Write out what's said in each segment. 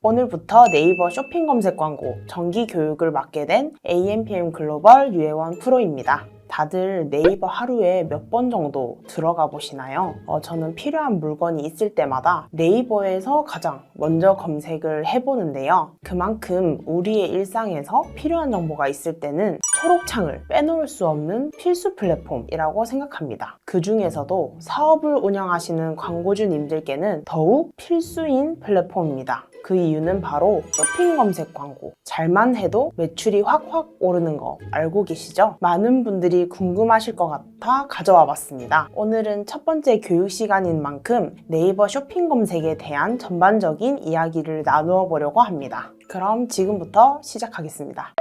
오늘부터 네이버 쇼핑 검색 광고 정기 교육을 맡게 된 AMPM 글로벌 유혜원 프로입니다. 다들 네이버 하루에 몇 번 정도 들어가 보시나요? 저는 필요한 물건이 있을 때마다 네이버에서 가장 먼저 검색을 해보는데요. 그만큼 우리의 일상에서 필요한 정보가 있을 때는 초록창을 빼놓을 수 없는 필수 플랫폼이라고 생각합니다. 그 중에서도 사업을 운영하시는 광고주님들께는 더욱 필수인 플랫폼입니다. 그 이유는 바로 쇼핑 검색 광고. 잘만 해도 매출이 확확 오르는 거 알고 계시죠? 많은 분들이 궁금하실 것 같아 가져와 봤습니다. 오늘은 첫 번째 교육 시간인 만큼 네이버 쇼핑 검색에 대한 전반적인 이야기를 나누어 보려고 합니다. 그럼 지금부터 시작하겠습니다.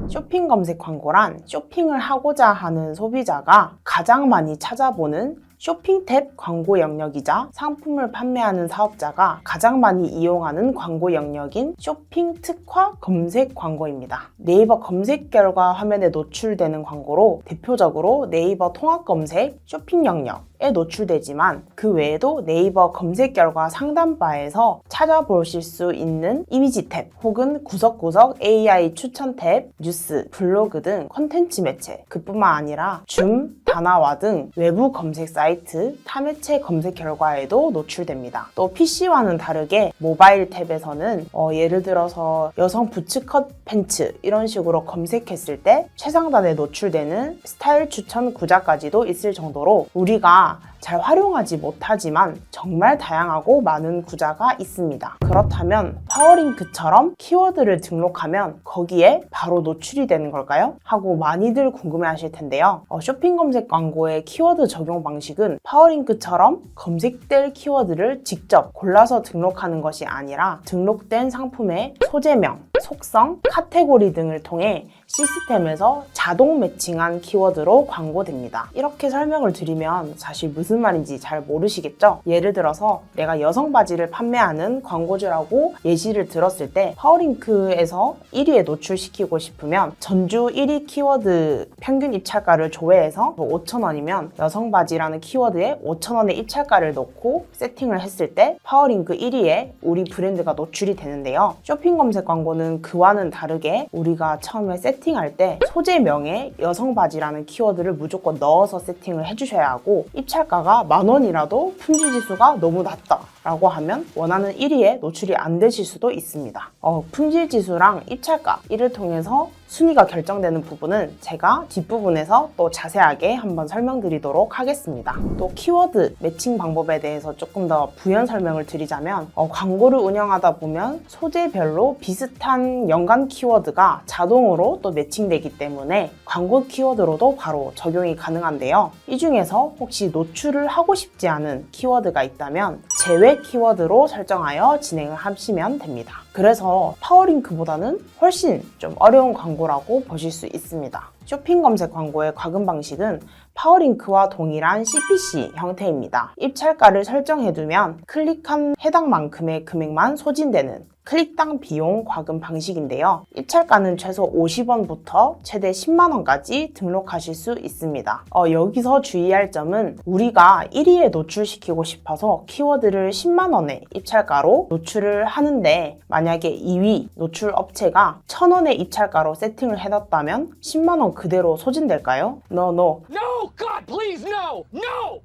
쇼핑 검색 광고란 쇼핑을 하고자 하는 소비자가 가장 많이 찾아보는 쇼핑 탭 광고 영역이자 상품을 판매하는 사업자가 가장 많이 이용하는 광고 영역인 쇼핑 특화 검색 광고입니다. 네이버 검색 결과 화면에 노출되는 광고로 대표적으로 네이버 통합 검색, 쇼핑 영역에 노출되지만 그 외에도 네이버 검색 결과 상단바에서 찾아보실 수 있는 이미지 탭 혹은 구석구석 AI 추천 탭, 뉴스, 블로그 등 콘텐츠 매체, 그뿐만 아니라 줌, 다나와 등 외부 검색 사이트, 타매체 검색 결과에도 노출됩니다. 또 PC와는 다르게 모바일 탭에서는 예를 들어서 여성 부츠컷 팬츠 이런 식으로 검색했을 때 최상단에 노출되는 스타일 추천 구자까지도 있을 정도로 우리가 잘 활용하지 못하지만 정말 다양하고 많은 구자가 있습니다. 그렇다면 파워링크처럼 키워드를 등록하면 거기에 바로 노출이 되는 걸까요? 하고 많이들 궁금해하실 텐데요. 쇼핑 검색 광고의 키워드 적용 방식은 파워링크처럼 검색될 키워드를 직접 골라서 등록하는 것이 아니라 등록된 상품의 소재명, 속성, 카테고리 등을 통해 시스템에서 자동 매칭한 키워드로 광고됩니다. 이렇게 설명을 드리면 사실 무슨 말인지 잘 모르시겠죠? 예를 들어서 내가 여성 바지를 판매하는 광고주라고 예시를 들었을 때 파워링크에서 1위에 노출시키고 싶으면 전주 1위 키워드 평균 입찰가를 조회해서 5,000원이면 여성 바지라는 키워드에 5,000원의 입찰가를 넣고 세팅을 했을 때 파워링크 1위에 우리 브랜드가 노출이 되는데요. 쇼핑 검색 광고는 그와는 다르게 우리가 처음에 세팅할 때 소재명에 여성 바지라는 키워드를 무조건 넣어서 세팅을 해주셔야 하고 입찰가가 10,000원이라도 품질지수가 너무 낮다 라고 하면 원하는 1위에 노출이 안 되실 수도 있습니다. 품질지수랑 입찰가 이를 통해서 순위가 결정되는 부분은 제가 뒷부분에서 또 자세하게 한번 설명드리도록 하겠습니다. 또 키워드 매칭 방법에 대해서 조금 더 부연 설명을 드리자면 광고를 운영하다 보면 소재별로 비슷한 연관 키워드가 자동으로 또 매칭되기 때문에 광고 키워드로도 바로 적용이 가능한데요. 이 중에서 혹시 노출을 하고 싶지 않은 키워드가 있다면 제외 키워드로 설정하여 진행을 하시면 됩니다. 그래서 파워링크보다는 훨씬 좀 어려운 광고라고 보실 수 있습니다. 쇼핑 검색 광고의 과금 방식은 파워링크와 동일한 CPC 형태입니다. 입찰가를 설정해두면 클릭한 해당 만큼의 금액만 소진되는 클릭당 비용 과금 방식인데요. 입찰가는 최소 50원부터 최대 10만원까지 등록하실 수 있습니다. 여기서 주의할 점은 우리가 1위에 노출시키고 싶어서 키워드를 10만원의 입찰가로 노출을 하는데 만약에 2위 노출 업체가 1,000원의 입찰가로 세팅을 해놨다면 10만원 그대로 소진될까요? No. No, God, please, no! No!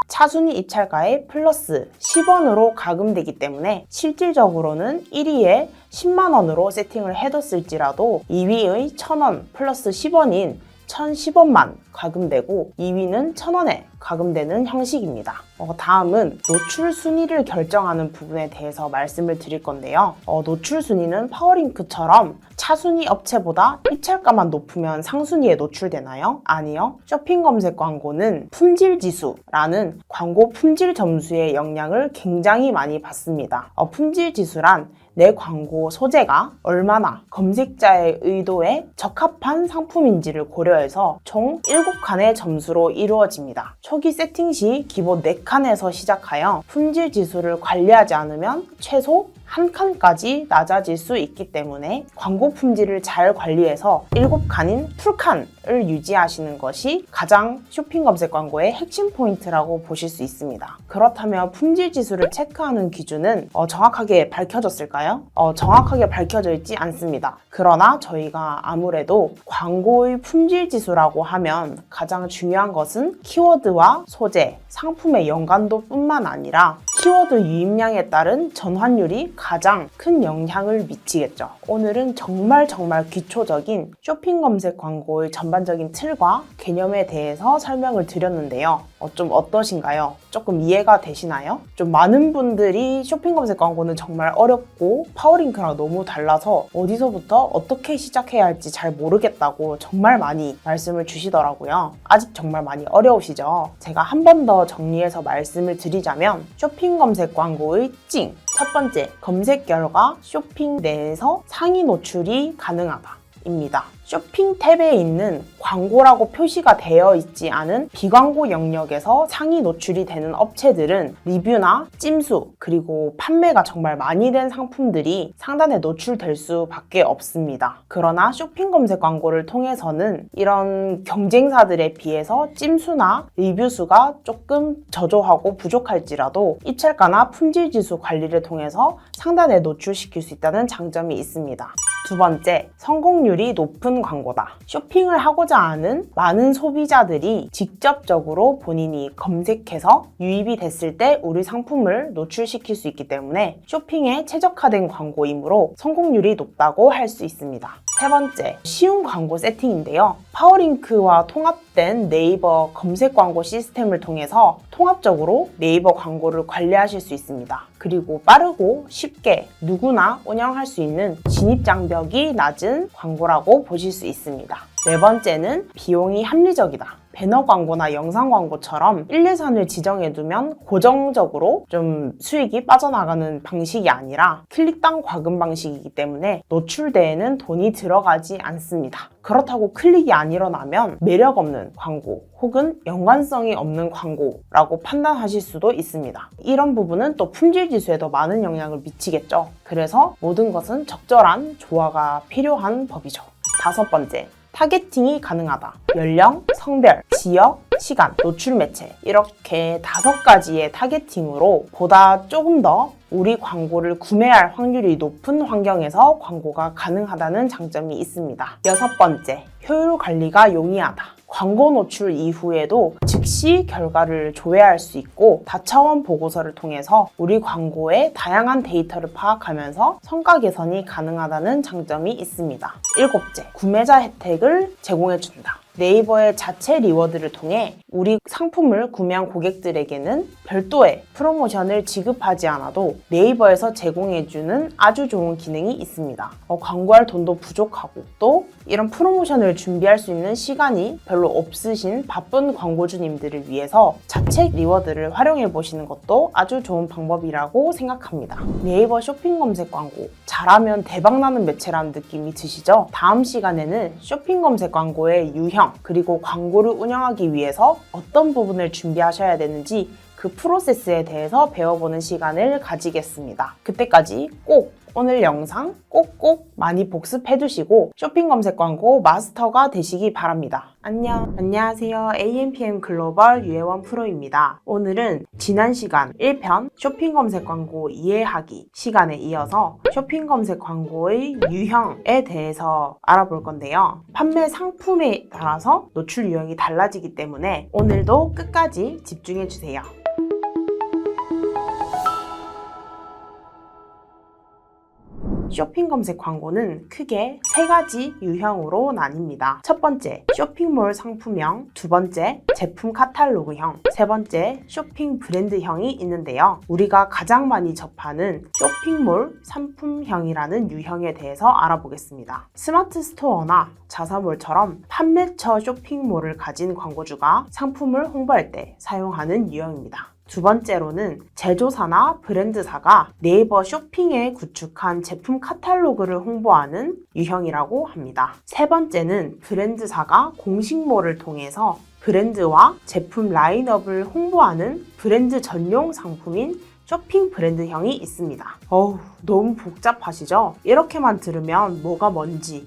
차순위 입찰가에 플러스 10원으로 가금되기 때문에 실질적으로는 1위에 10만원으로 세팅을 해뒀을지라도 2위의 1,000원 플러스 10원인 1,010원만 가금되고 2위는 1,000원에 가금되는 형식입니다. 다음은 노출 순위를 결정하는 부분에 대해서 말씀을 드릴 건데요. 노출 순위는 파워링크처럼 차순위 업체보다 입찰가만 높으면 상순위에 노출되나요? 아니요. 쇼핑 검색 광고는 품질 지수라는 광고 품질 점수의 영향을 굉장히 많이 받습니다. 품질 지수란 내 광고 소재가 얼마나 검색자의 의도에 적합한 상품인지를 고려해서 총 7칸의 점수로 이루어집니다. 초기 세팅 시 기본 4칸에서 시작하여 품질 지수를 관리하지 않으면 최소 한 칸까지 낮아질 수 있기 때문에 광고 품질을 잘 관리해서 7칸인 풀칸을 유지하시는 것이 가장 쇼핑 검색 광고의 핵심 포인트라고 보실 수 있습니다. 그렇다면 품질 지수를 체크하는 기준은 정확하게 밝혀졌을까요? 정확하게 밝혀져 있지 않습니다. 그러나 저희가 아무래도 광고의 품질 지수라고 하면 가장 중요한 것은 키워드와 소재, 상품의 연관도 뿐만 아니라 키워드 유입량에 따른 전환율이 가장 큰 영향을 미치겠죠. 오늘은 정말 기초적인 쇼핑 검색 광고의 전반적인 틀과 개념에 대해서 설명을 드렸는데요. 좀 어떠신가요? 조금 이해가 되시나요? 좀 많은 분들이 쇼핑 검색 광고는 정말 어렵고 파워링크랑 너무 달라서 어디서부터 어떻게 시작해야 할지 잘 모르겠다고 정말 많이 말씀을 주시더라고요. 아직 정말 많이 어려우시죠? 제가 한 번 더 정리해서 말씀을 드리자면 쇼핑 검색 광고의 찡! 첫 번째, 검색 결과 쇼핑 내에서 상위 노출이 가능하다 입니다. 쇼핑 탭에 있는 광고라고 표시가 되어 있지 않은 비광고 영역에서 상위 노출이 되는 업체들은 리뷰나 찜수 그리고 판매가 정말 많이 된 상품들이 상단에 노출될 수밖에 없습니다. 그러나 쇼핑 검색 광고를 통해서는 이런 경쟁사들에 비해서 찜수나 리뷰 수가 조금 저조하고 부족할지라도 입찰가나 품질 지수 관리를 통해서 상단에 노출시킬 수 있다는 장점이 있습니다. 두 번째, 성공률이 높은 광고다. 쇼핑을 하고자 하는 많은 소비자들이 직접적으로 본인이 검색해서 유입이 됐을 때 우리 상품을 노출시킬 수 있기 때문에 쇼핑에 최적화된 광고이므로 성공률이 높다고 할 수 있습니다. 세 번째, 쉬운 광고 세팅인데요. 파워링크와 통합된 네이버 검색 광고 시스템을 통해서 통합적으로 네이버 광고를 관리하실 수 있습니다. 그리고 빠르고 쉽게 누구나 운영할 수 있는 진입 장벽이 낮은 광고라고 보실 수 있습니다. 네 번째는 비용이 합리적이다. 배너 광고나 영상 광고처럼 1, 2선을 지정해두면 고정적으로 좀 수익이 빠져나가는 방식이 아니라 클릭당 과금 방식이기 때문에 노출대에는 돈이 들어가지 않습니다. 그렇다고 클릭이 안 일어나면 매력 없는 광고 혹은 연관성이 없는 광고라고 판단하실 수도 있습니다. 이런 부분은 또 품질 지수에도 많은 영향을 미치겠죠. 그래서 모든 것은 적절한 조화가 필요한 법이죠. 다섯 번째, 타겟팅이 가능하다. 연령, 성별, 지역, 시간, 노출 매체 이렇게 5가지의 타겟팅으로 보다 조금 더 우리 광고를 구매할 확률이 높은 환경에서 광고가 가능하다는 장점이 있습니다. 여섯 번째, 효율 관리가 용이하다. 광고 노출 이후에도 즉시 결과를 조회할 수 있고 다차원 보고서를 통해서 우리 광고의 다양한 데이터를 파악하면서 성과 개선이 가능하다는 장점이 있습니다. 일곱째, 구매자 혜택을 제공해준다. 네이버의 자체 리워드를 통해 우리 상품을 구매한 고객들에게는 별도의 프로모션을 지급하지 않아도 네이버에서 제공해주는 아주 좋은 기능이 있습니다. 광고할 돈도 부족하고 또 이런 프로모션을 준비할 수 있는 시간이 별로 없으신 바쁜 광고주님들을 위해서 자체 리워드를 활용해 보시는 것도 아주 좋은 방법이라고 생각합니다. 네이버 쇼핑 검색 광고 잘하면 대박나는 매체라는 느낌이 드시죠? 다음 시간에는 쇼핑 검색 광고의 유형 그리고 광고를 운영하기 위해서 어떤 부분을 준비하셔야 되는지 그 프로세스에 대해서 배워보는 시간을 가지겠습니다. 그때까지 꼭 오늘 영상 꼭꼭 많이 복습해 두시고 쇼핑 검색 광고 마스터가 되시기 바랍니다. 안녕하세요. AMPM 글로벌 유혜원 프로입니다. 오늘은 지난 시간 1편 쇼핑 검색 광고 이해하기 시간에 이어서 쇼핑 검색 광고의 유형에 대해서 알아볼 건데요. 판매 상품에 따라서 노출 유형이 달라지기 때문에 오늘도 끝까지 집중해 주세요. 쇼핑 검색 광고는 크게 3가지 유형으로 나뉩니다. 첫 번째, 쇼핑몰 상품형, 두 번째, 제품 카탈로그형, 세 번째, 쇼핑 브랜드형이 있는데요. 우리가 가장 많이 접하는 쇼핑몰 상품형이라는 유형에 대해서 알아보겠습니다. 스마트 스토어나 자사몰처럼 판매처 쇼핑몰을 가진 광고주가 상품을 홍보할 때 사용하는 유형입니다. 두 번째로는 제조사나 브랜드사가 네이버 쇼핑에 구축한 제품 카탈로그를 홍보하는 유형이라고 합니다. 세 번째는 브랜드사가 공식몰을 통해서 브랜드와 제품 라인업을 홍보하는 브랜드 전용 상품인 쇼핑 브랜드형이 있습니다. 너무 복잡하시죠? 이렇게만 들으면 뭐가 뭔지,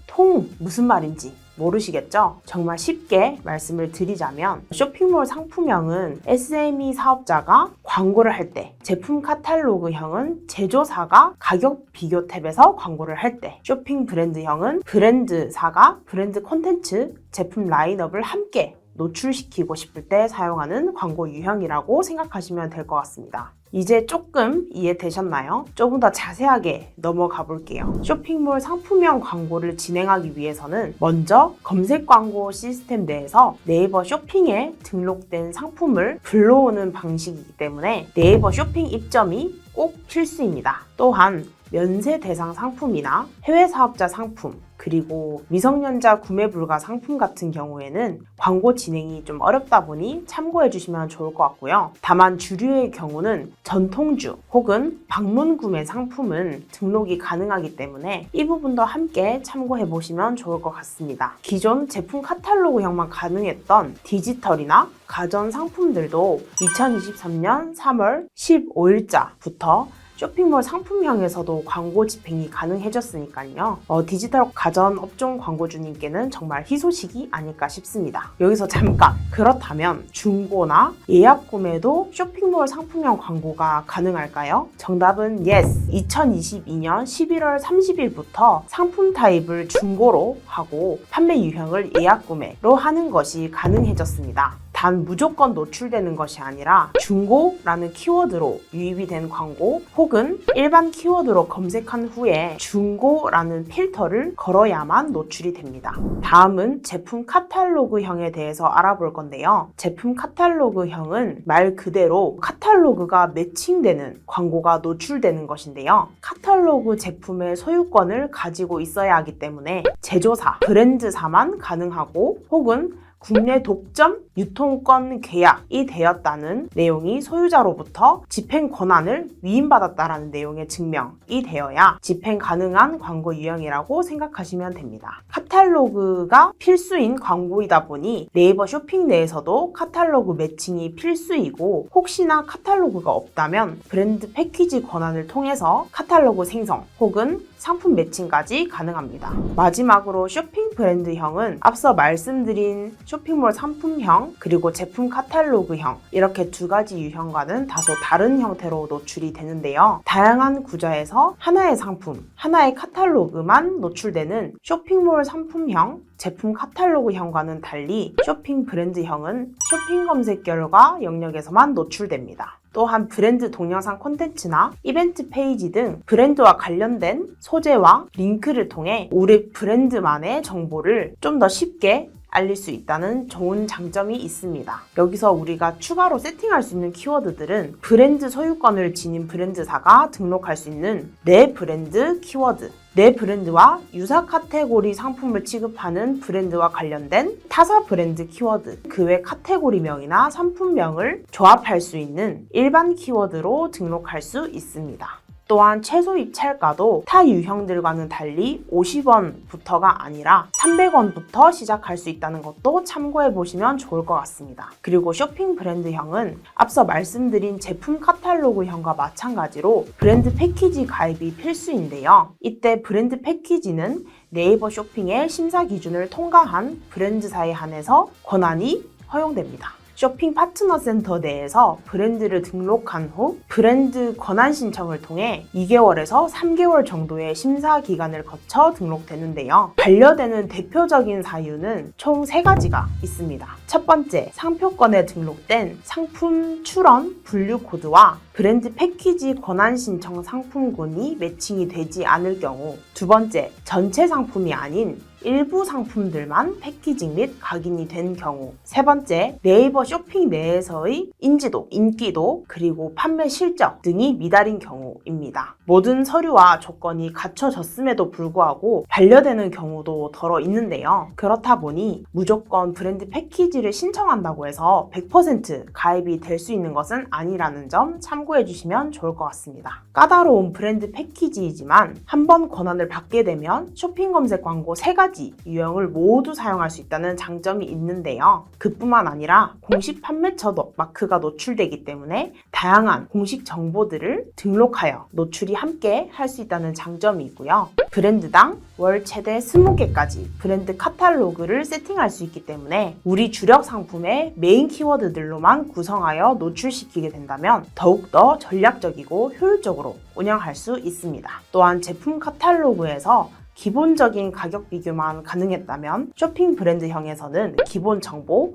무슨 말인지 모르시겠죠? 정말 쉽게 말씀을 드리자면 쇼핑몰 상품형은 SME 사업자가 광고를 할 때, 제품 카탈로그형은 제조사가 가격 비교 탭에서 광고를 할 때, 쇼핑 브랜드형은 브랜드사가 브랜드 콘텐츠, 제품 라인업을 함께 노출시키고 싶을 때 사용하는 광고 유형이라고 생각하시면 될 것 같습니다. 이제 조금 이해되셨나요? 조금 더 자세하게 넘어가 볼게요. 쇼핑몰 상품형 광고를 진행하기 위해서는 먼저 검색 광고 시스템 내에서 네이버 쇼핑에 등록된 상품을 불러오는 방식이기 때문에 네이버 쇼핑 입점이 꼭 필수입니다. 또한 면세 대상 상품이나 해외 사업자 상품, 그리고 미성년자 구매 불가 상품 같은 경우에는 광고 진행이 좀 어렵다 보니 참고해 주시면 좋을 것 같고요. 다만 주류의 경우는 전통주 혹은 방문 구매 상품은 등록이 가능하기 때문에 이 부분도 함께 참고해 보시면 좋을 것 같습니다. 기존 제품 카탈로그형만 가능했던 디지털이나 가전 상품들도 2023년 3월 15일자부터 쇼핑몰 상품형에서도 광고 집행이 가능해졌으니까요. 디지털 가전 업종 광고주님께는 정말 희소식이 아닐까 싶습니다. 여기서 잠깐! 그렇다면 중고나 예약 구매도 쇼핑몰 상품형 광고가 가능할까요? 정답은 yes! 2022년 11월 30일부터 상품 타입을 중고로 하고 판매 유형을 예약 구매로 하는 것이 가능해졌습니다. 단 무조건 노출되는 것이 아니라 중고라는 키워드로 유입이 된 광고 혹은 일반 키워드로 검색한 후에 중고라는 필터를 걸어야만 노출이 됩니다. 다음은 제품 카탈로그형에 대해서 알아볼 건데요. 제품 카탈로그형은 말 그대로 카탈로그가 매칭되는 광고가 노출되는 것인데요. 카탈로그 제품의 소유권을 가지고 있어야 하기 때문에 제조사, 브랜드사만 가능하고 혹은 국내 독점 유통권 계약이 되었다는 내용이 소유자로부터 집행 권한을 위임받았다라는 내용의 증명이 되어야 집행 가능한 광고 유형이라고 생각하시면 됩니다. 카탈로그가 필수인 광고이다 보니 네이버 쇼핑 내에서도 카탈로그 매칭이 필수이고 혹시나 카탈로그가 없다면 브랜드 패키지 권한을 통해서 카탈로그 생성 혹은 상품 매칭까지 가능합니다. 마지막으로 쇼핑 브랜드형은 앞서 말씀드린 쇼핑몰 상품형 그리고 제품 카탈로그형 이렇게 두 가지 유형과는 다소 다른 형태로 노출이 되는데요. 다양한 구조에서 하나의 상품, 하나의 카탈로그만 노출되는 쇼핑몰 상품형, 제품 카탈로그형과는 달리 쇼핑 브랜드형은 쇼핑 검색 결과 영역에서만 노출됩니다. 또한 브랜드 동영상 콘텐츠나 이벤트 페이지 등 브랜드와 관련된 소재와 링크를 통해 우리 브랜드만의 정보를 좀 더 쉽게 알릴 수 있다는 좋은 장점이 있습니다. 여기서 우리가 추가로 세팅할 수 있는 키워드들은 브랜드 소유권을 지닌 브랜드사가 등록할 수 있는 내 브랜드 키워드, 내 브랜드와 유사 카테고리 상품을 취급하는 브랜드와 관련된 타사 브랜드 키워드, 그 외 카테고리명이나 상품명을 조합할 수 있는 일반 키워드로 등록할 수 있습니다. 또한 최소 입찰가도 타 유형들과는 달리 50원부터가 아니라 300원부터 시작할 수 있다는 것도 참고해 보시면 좋을 것 같습니다. 그리고 쇼핑 브랜드형은 앞서 말씀드린 제품 카탈로그형과 마찬가지로 브랜드 패키지 가입이 필수인데요. 이때 브랜드 패키지는 네이버 쇼핑의 심사 기준을 통과한 브랜드사에 한해서 권한이 허용됩니다. 쇼핑 파트너 센터 내에서 브랜드를 등록한 후 브랜드 권한 신청을 통해 2개월에서 3개월 정도의 심사 기간을 거쳐 등록되는데요. 반려되는 대표적인 사유는 총 3가지가 있습니다. 첫 번째, 상표권에 등록된 상품 출원 분류 코드와 브랜드 패키지 권한 신청 상품군이 매칭이 되지 않을 경우, 두 번째, 전체 상품이 아닌 일부 상품들만 패키징 및 각인이 된 경우, 세 번째, 네이버 쇼핑 내에서의 인지도, 인기도, 그리고 판매 실적 등이 미달인 경우입니다. 모든 서류와 조건이 갖춰졌음에도 불구하고 반려되는 경우도 덜어 있는데요. 그렇다 보니 무조건 브랜드 패키지를 신청한다고 해서 100% 가입이 될 수 있는 것은 아니라는 점 참고해 주시면 좋을 것 같습니다. 까다로운 브랜드 패키지이지만 한 번 권한을 받게 되면 쇼핑 검색 광고 3가지 가지 유형을 모두 사용할 수 있다는 장점이 있는데요. 그뿐만 아니라 공식 판매처 마크가 노출되기 때문에 다양한 공식 정보들을 등록하여 노출이 함께 할 수 있다는 장점이 있고요. 브랜드당 월 최대 20개까지 브랜드 카탈로그를 세팅할 수 있기 때문에 우리 주력 상품의 메인 키워드들로만 구성하여 노출시키게 된다면 더욱더 전략적이고 효율적으로 운영할 수 있습니다. 또한 제품 카탈로그에서 기본적인 가격 비교만 가능했다면 쇼핑 브랜드형에서는 기본 정보,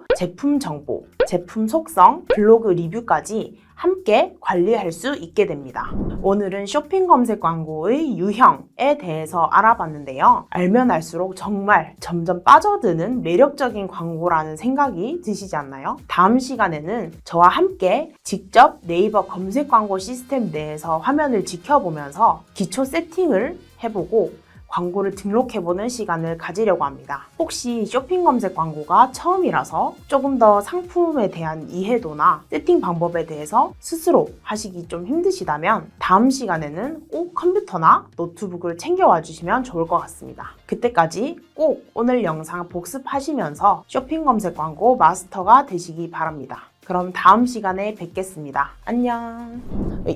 제품 속성, 블로그 리뷰까지 함께 관리할 수 있게 됩니다. 오늘은 쇼핑 검색 광고의 유형에 대해서 알아봤는데요. 알면 알수록 정말 점점 빠져드는 매력적인 광고라는 생각이 드시지 않나요? 다음 시간에는 저와 함께 직접 네이버 검색 광고 시스템 내에서 화면을 지켜보면서 기초 세팅을 해보고 광고를 등록해보는 시간을 가지려고 합니다. 혹시 쇼핑 검색 광고가 처음이라서 조금 더 상품에 대한 이해도나 세팅 방법에 대해서 스스로 하시기 좀 힘드시다면 다음 시간에는 꼭 컴퓨터나 노트북을 챙겨와 주시면 좋을 것 같습니다. 그때까지 꼭 오늘 영상 복습하시면서 쇼핑 검색 광고 마스터가 되시기 바랍니다. 그럼 다음 시간에 뵙겠습니다. 안녕.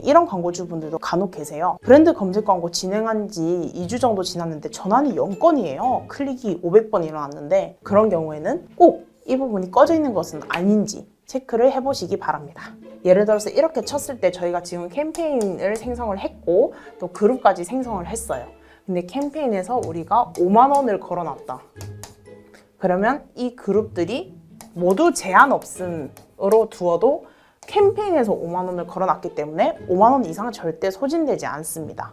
이런 광고주분들도 간혹 계세요. 브랜드 검색 광고 진행한 지 2주 정도 지났는데 전환이 0건이에요. 클릭이 500번 일어났는데 그런 경우에는 꼭 이 부분이 꺼져 있는 것은 아닌지 체크를 해보시기 바랍니다. 예를 들어서 이렇게 쳤을 때 저희가 지금 캠페인을 생성을 했고 또 그룹까지 생성을 했어요. 근데 캠페인에서 우리가 5만 원을 걸어놨다. 그러면 이 그룹들이 모두 제한 없음으로 두어도 캠페인에서 5만 원을 걸어놨기 때문에 5만 원 이상 절대 소진되지 않습니다.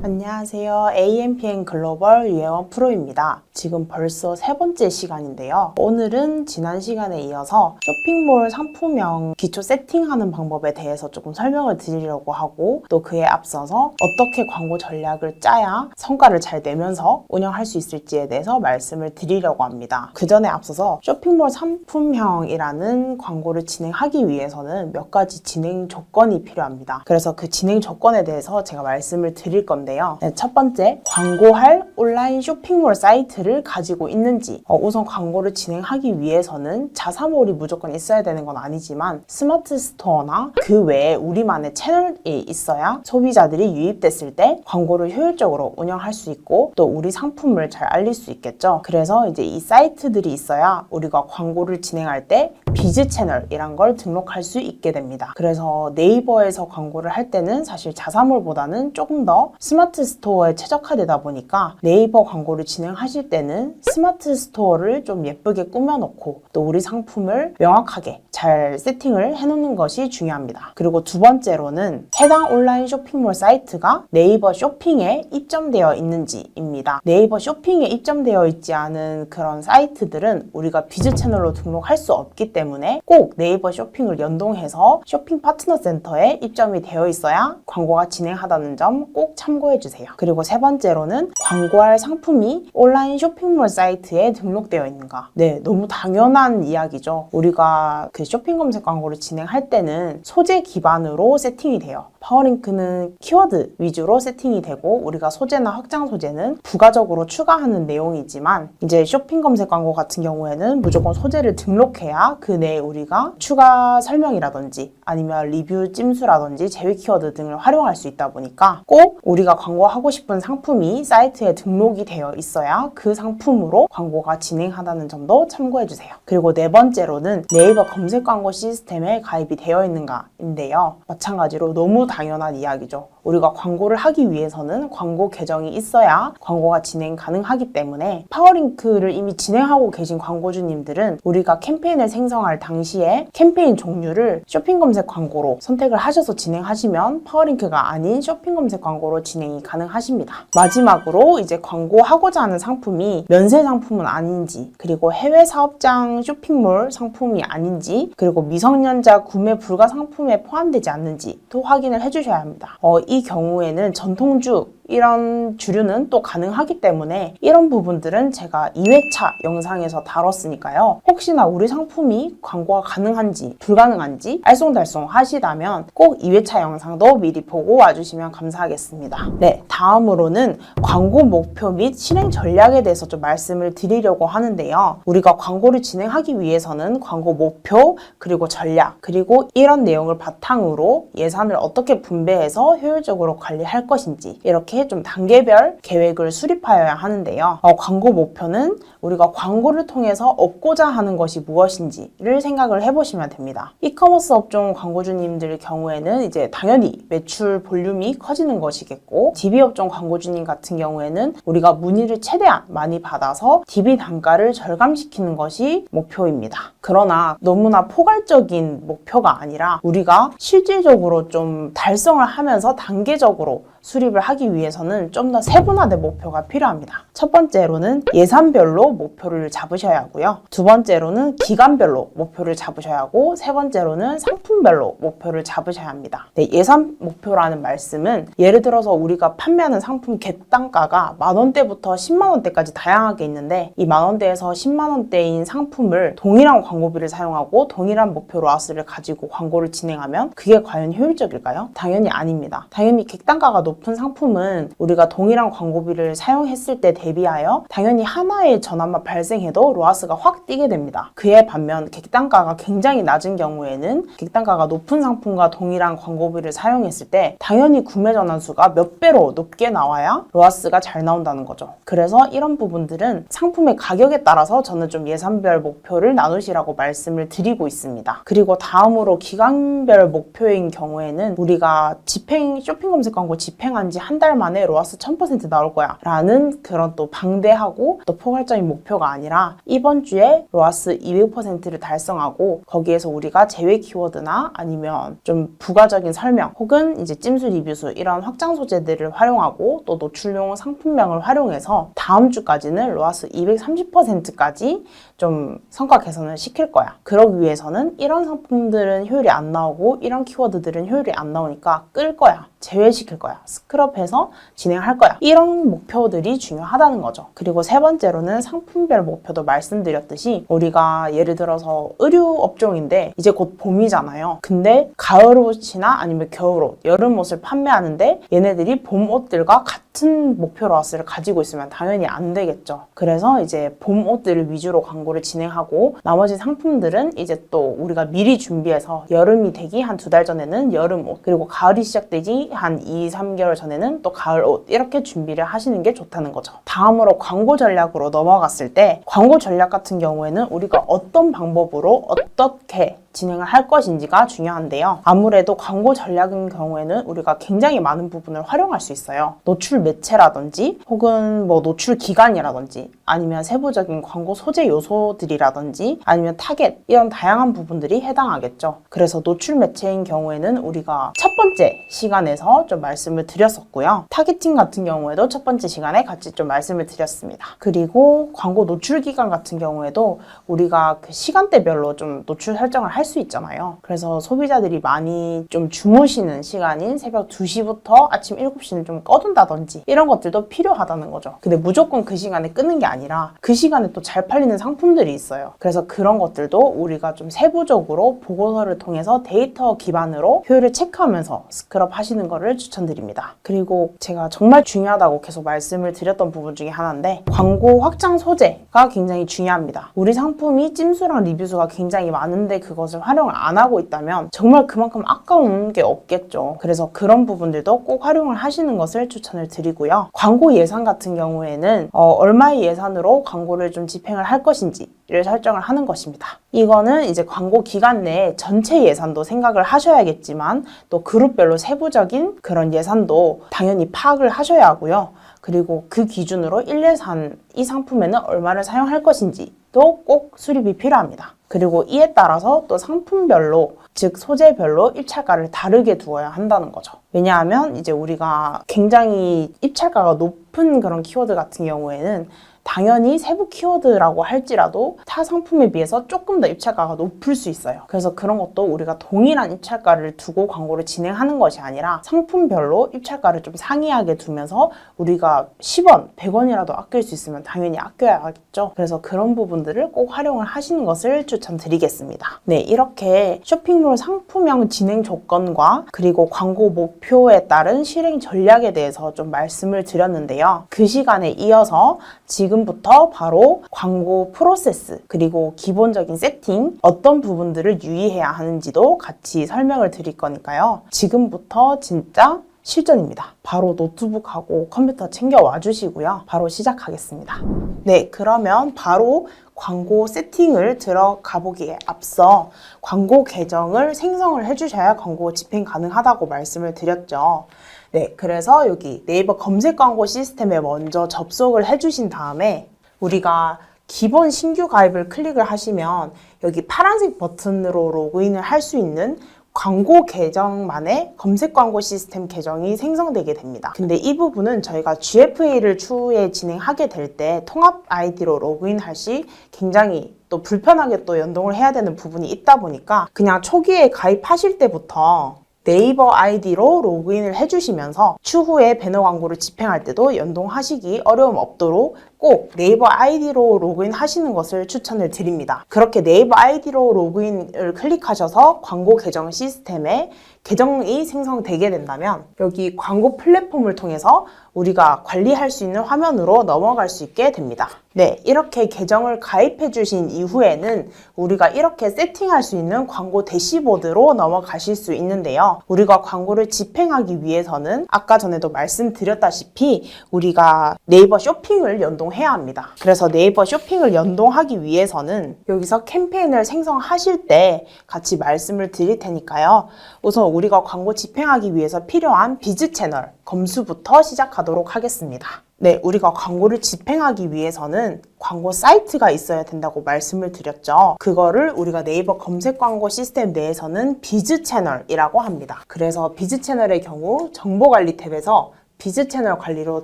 안녕하세요. AMPN 글로벌 유혜원 프로입니다. 지금 벌써 세 번째 시간인데요. 오늘은 지난 시간에 이어서 쇼핑몰 상품명 기초 세팅하는 방법에 대해서 조금 설명을 드리려고 하고 또 그에 앞서서 어떻게 광고 전략을 짜야 성과를 잘 내면서 운영할 수 있을지에 대해서 말씀을 드리려고 합니다. 그 전에 앞서서 쇼핑몰 상품명이라는 광고를 진행하기 위해서는 몇 가지 진행 조건이 필요합니다. 그래서 그 진행 조건에 대해서 제가 말씀을 드릴 건데요. 첫 번째, 광고할 온라인 쇼핑몰 사이트를 가지고 있는지. 우선 광고를 진행하기 위해서는 자사몰이 무조건 있어야 되는 건 아니지만 스마트 스토어나 그 외에 우리만의 채널이 있어야 소비자들이 유입됐을 때 광고를 효율적으로 운영할 수 있고 또 우리 상품을 잘 알릴 수 있겠죠. 그래서 이제 이 사이트들이 있어야 우리가 광고를 진행할 때 비즈 채널이란 걸 등록할 수 있게 됩니다. 그래서 네이버에서 광고를 할 때는 사실 자사몰보다는 조금 더 스마트 스토어에 최적화되다 보니까 네이버 광고를 진행하실 때는 스마트 스토어를 좀 예쁘게 꾸며놓고 또 우리 상품을 명확하게 잘 세팅을 해놓는 것이 중요합니다. 그리고 두 번째로는 해당 온라인 쇼핑몰 사이트가 네이버 쇼핑에 입점되어 있는지입니다. 네이버 쇼핑에 입점되어 있지 않은 그런 사이트들은 우리가 비즈 채널로 등록할 수 없기 때문에 꼭 네이버 쇼핑을 연동해서 쇼핑 파트너 센터에 입점이 되어 있어야 광고가 진행하다는 점 꼭 참고해 주세요. 그리고 세 번째로는 광고할 상품이 온라인 쇼핑몰 사이트에 등록되어 있는가. 네, 너무 당연한 이야기죠. 우리가 그 쇼핑 검색 광고를 진행할 때는 소재 기반으로 세팅이 돼요. 파워링크는 키워드 위주로 세팅이 되고 우리가 소재나 확장 소재는 부가적으로 추가하는 내용이지만 이제 쇼핑 검색 광고 같은 경우에는 무조건 소재를 등록해야 그 내에 우리가 추가 설명이라든지 아니면 리뷰 찜수라든지 제휴 키워드 등을 활용할 수 있다 보니까 꼭 우리가 광고하고 싶은 상품이 사이트에 등록이 되어 있어야 그 상품으로 광고가 진행하다는 점도 참고해 주세요. 그리고 네 번째로는 네이버 검색 광고 시스템에 가입이 되어 있는가인데요. 마찬가지로 너무 당연한 이야기죠. 우리가 광고를 하기 위해서는 광고 계정이 있어야 광고가 진행 가능하기 때문에 파워링크를 이미 진행하고 계신 광고주님들은 우리가 캠페인을 생성할 당시에 캠페인 종류를 쇼핑 검색 광고로 선택을 하셔서 진행하시면 파워링크가 아닌 쇼핑 검색 광고로 진행이 가능하십니다. 마지막으로 이제 광고하고자 하는 상품이 면세 상품은 아닌지 그리고 해외 사업장 쇼핑몰 상품이 아닌지 그리고 미성년자 구매 불가 상품에 포함되지 않는지 또 확인을 해주셔야 합니다. 이 경우에는 전통주 이런 주류는 또 가능하기 때문에 이런 부분들은 제가 2회차 영상에서 다뤘으니까요. 혹시나 우리 상품이 광고가 가능한지 불가능한지 알쏭달쏭 하시다면 꼭 2회차 영상도 미리 보고 와주시면 감사하겠습니다. 네, 다음으로는 광고 목표 및 실행 전략에 대해서 좀 말씀을 드리려고 하는데요. 우리가 광고를 진행하기 위해서는 광고 목표, 그리고 전략, 그리고 이런 내용을 바탕으로 예산을 어떻게 분배해서 효율적으로 관리할 것인지 이렇게 좀 단계별 계획을 수립하여야 하는데요. 광고 목표는 우리가 광고를 통해서 얻고자 하는 것이 무엇인지를 생각을 해보시면 됩니다. 이커머스 업종 광고주님들 경우에는 이제 당연히 매출 볼륨이 커지는 것이겠고, DB 업종 광고주님 같은 경우에는 우리가 문의를 최대한 많이 받아서 DB 단가를 절감시키는 것이 목표입니다. 그러나 너무나 포괄적인 목표가 아니라 우리가 실질적으로 좀 달성을 하면서 단계적으로 수립을 하기 위해서는 좀 더 세분화된 목표가 필요합니다. 첫 번째로는 예산별로 목표를 잡으셔야 하고요. 두 번째로는 기간별로 목표를 잡으셔야 하고, 세 번째로는 상품별로 목표를 잡으셔야 합니다. 네, 예산 목표라는 말씀은 예를 들어서 우리가 판매하는 상품 객단가가 만원대부터 10만원대까지 다양하게 있는데, 이 만원대에서 10만원대인 상품을 동일한 광고비를 사용하고 동일한 목표 로아스를 가지고 광고를 진행하면 그게 과연 효율적일까요? 당연히 아닙니다. 당연히 객단가가 높은 상품은 우리가 동일한 광고비를 사용했을 때 대비하여 당연히 하나의 전환만 발생해도 로아스가 확 뛰게 됩니다. 그에 반면 객단가가 굉장히 낮은 경우에는 객단가가 높은 상품과 동일한 광고비를 사용했을 때 당연히 구매 전환수가 몇 배로 높게 나와야 로아스가 잘 나온다는 거죠. 그래서 이런 부분들은 상품의 가격에 따라서 저는 좀 예산별 목표를 나누시라고 말씀을 드리고 있습니다. 그리고 다음으로 기간별 목표인 경우에는 우리가 쇼핑 검색 광고 집행한 지 한 달 만에 로아스 1000% 나올 거야 라는 그런 또 방대하고 또 포괄적인 목표가 아니라 이번 주에 로아스 200%를 달성하고 거기에서 우리가 제외 키워드나 아니면 좀 부가적인 설명 혹은 이제 찜수 리뷰수 이런 확장 소재들을 활용하고 또 노출용 상품명을 활용해서 다음 주까지는 로아스 230%까지 좀 성과 개선을 시킬 거야. 그러기 위해서는 이런 상품들은 효율이 안 나오고 이런 키워드들은 효율이 안 나오니까 끌 거야. 제외시킬 거야. 스크럽해서 진행할 거야. 이런 목표들이 중요하다는 거죠. 그리고 세 번째로는 상품별 목표도 말씀드렸듯이 우리가 예를 들어서 의류 업종인데 이제 곧 봄이잖아요. 근데 가을 옷이나 아니면 겨울 옷, 여름 옷을 판매하는데 얘네들이 봄 옷들과 같은 목표 로아스를 가지고 있으면 당연히 안 되겠죠. 그래서 이제 봄 옷들을 위주로 광고를 진행하고 나머지 상품들은 이제 또 우리가 미리 준비해서 여름이 되기 한 2달 전에는 여름 옷, 그리고 가을이 시작되기 한 2, 3개월 전에는 또 가을 옷 이렇게 준비를 하시는 게 좋다는 거죠. 다음으로 광고 전략으로 넘어갔을 때 광고 전략 같은 경우에는 우리가 어떤 방법으로 어떻게 진행을 할 것인지가 중요한데요. 아무래도 광고 전략인 경우에는 우리가 굉장히 많은 부분을 활용할 수 있어요. 노출 매체라든지 혹은 뭐 노출 기간이라든지 아니면 세부적인 광고 소재 요소들이라든지 아니면 타겟 이런 다양한 부분들이 해당하겠죠. 그래서 노출 매체인 경우에는 우리가 첫 번째 시간에서 좀 말씀을 드렸었고요. 타겟팅 같은 경우에도 첫 번째 시간에 같이 좀 말씀을 드렸습니다. 그리고 광고 노출 기간 같은 경우에도 우리가 그 시간대별로 좀 노출 설정을 할 수 있잖아요. 그래서 소비자들이 많이 좀 주무시는 시간인 새벽 2시부터 아침 7시는 좀 꺼둔다든지 이런 것들도 필요하다는 거죠. 근데 무조건 그 시간에 끄는 게 아니라 그 시간에 또 잘 팔리는 상품들이 있어요. 그래서 그런 것들도 우리가 좀 세부적으로 보고서를 통해서 데이터 기반으로 효율을 체크하면서 스크럽 하시는 거를 추천드립니다. 그리고 제가 정말 중요하다고 계속 말씀을 드렸던 부분 중에 하나인데 광고 확장 소재가 굉장히 중요합니다. 우리 상품이 찜수랑 리뷰수가 굉장히 많은데 그것을 활용을 안 하고 있다면 정말 그만큼 아까운 게 없겠죠. 그래서 그런 부분들도 꼭 활용을 하시는 것을 추천을 드리고요. 광고 예산 같은 경우에는 얼마의 예산으로 광고를 좀 집행을 할 것인지를 설정을 하는 것입니다. 이거는 이제 광고 기간 내에 전체 예산도 생각을 하셔야겠지만 또 그룹별로 세부적인 그런 예산도 당연히 파악을 하셔야 하고요. 그리고 그 기준으로 1예산 이 상품에는 얼마를 사용할 것인지도 꼭 수립이 필요합니다. 그리고 이에 따라서 또 상품별로, 즉 소재별로 입찰가를 다르게 두어야 한다는 거죠. 왜냐하면 이제 우리가 굉장히 입찰가가 높은 그런 키워드 같은 경우에는 당연히 세부 키워드라고 할지라도 타 상품에 비해서 조금 더 입찰가가 높을 수 있어요. 그래서 그런 것도 우리가 동일한 입찰가를 두고 광고를 진행하는 것이 아니라 상품별로 입찰가를 좀 상이하게 두면서 우리가 10원, 100원이라도 아낄 수 있으면 당연히 아껴야겠죠. 그래서 그런 부분들을 꼭 활용을 하시는 것을 추천드리겠습니다. 네, 이렇게 쇼핑몰 상품형 진행 조건과 그리고 광고 목표에 따른 실행 전략에 대해서 좀 말씀을 드렸는데요. 그 시간에 이어서 지금부터 바로 광고 프로세스 그리고 기본적인 세팅 어떤 부분들을 유의해야 하는지도 같이 설명을 드릴 거니까요. 지금부터 진짜 실전입니다. 바로 노트북하고 컴퓨터 챙겨와 주시고요. 바로 시작하겠습니다. 네, 그러면 바로 광고 세팅을 들어가 보기에 앞서 광고 계정을 생성을 해주셔야 광고 집행 가능하다고 말씀을 드렸죠. 네, 그래서 여기 네이버 검색 광고 시스템에 먼저 접속을 해주신 다음에 우리가 기본 신규 가입을 클릭을 하시면 여기 파란색 버튼으로 로그인을 할 수 있는 광고 계정만의 검색 광고 시스템 계정이 생성되게 됩니다. 근데 이 부분은 저희가 GFA를 추후에 진행하게 될 때 통합 아이디로 로그인할 시 굉장히 또 불편하게 또 연동을 해야 되는 부분이 있다 보니까 그냥 초기에 가입하실 때부터 네이버 아이디로 로그인을 해주시면서 추후에 배너 광고를 집행할 때도 연동하시기 어려움 없도록 꼭 네이버 아이디로 로그인 하시는 것을 추천을 드립니다. 그렇게 네이버 아이디로 로그인을 클릭하셔서 광고 계정 시스템에 계정이 생성되게 된다면 여기 광고 플랫폼을 통해서 우리가 관리할 수 있는 화면으로 넘어갈 수 있게 됩니다. 네, 이렇게 계정을 가입해 주신 이후에는 우리가 이렇게 세팅할 수 있는 광고 대시보드로 넘어가실 수 있는데요. 우리가 광고를 집행하기 위해서는 아까 전에도 말씀드렸다시피 우리가 네이버 쇼핑을 연동해야 합니다. 그래서 네이버 쇼핑을 연동하기 위해서는 여기서 캠페인을 생성하실 때 같이 말씀을 드릴 테니까요. 우선 우리가 광고 집행하기 위해서 필요한 비즈 채널 검수부터 시작하도록 하겠습니다. 네, 우리가 광고를 집행하기 위해서는 광고 사이트가 있어야 된다고 말씀을 드렸죠. 그거를 우리가 네이버 검색 광고 시스템 내에서는 비즈 채널이라고 합니다. 그래서 비즈 채널의 경우 정보관리 탭에서 비즈 채널 관리로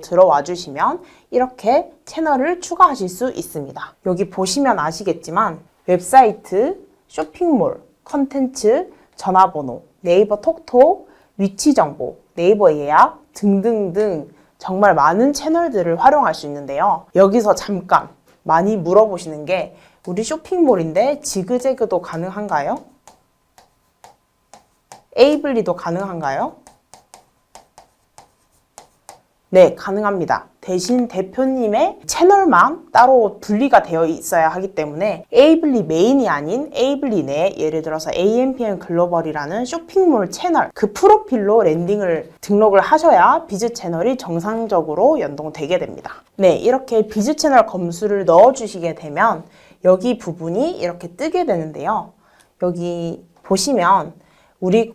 들어와 주시면 이렇게 채널을 추가하실 수 있습니다. 여기 보시면 아시겠지만 웹사이트, 쇼핑몰, 컨텐츠, 전화번호, 네이버 톡톡, 위치 정보, 네이버 예약 등등등 정말 많은 채널들을 활용할 수 있는데요. 여기서 잠깐 많이 물어보시는 게 우리 쇼핑몰인데 지그재그도 가능한가요? 에이블리도 가능한가요? 네, 가능합니다. 대신 대표님의 채널만 따로 분리가 되어 있어야 하기 때문에 에이블리 메인이 아닌 에이블리 내 예를 들어서 AMPM 글로벌이라는 쇼핑몰 채널 그 프로필로 랜딩을 등록을 하셔야 비즈 채널이 정상적으로 연동되게 됩니다. 네, 이렇게 비즈 채널 검수를 넣어주시게 되면 여기 부분이 이렇게 뜨게 되는데요. 여기 보시면 우리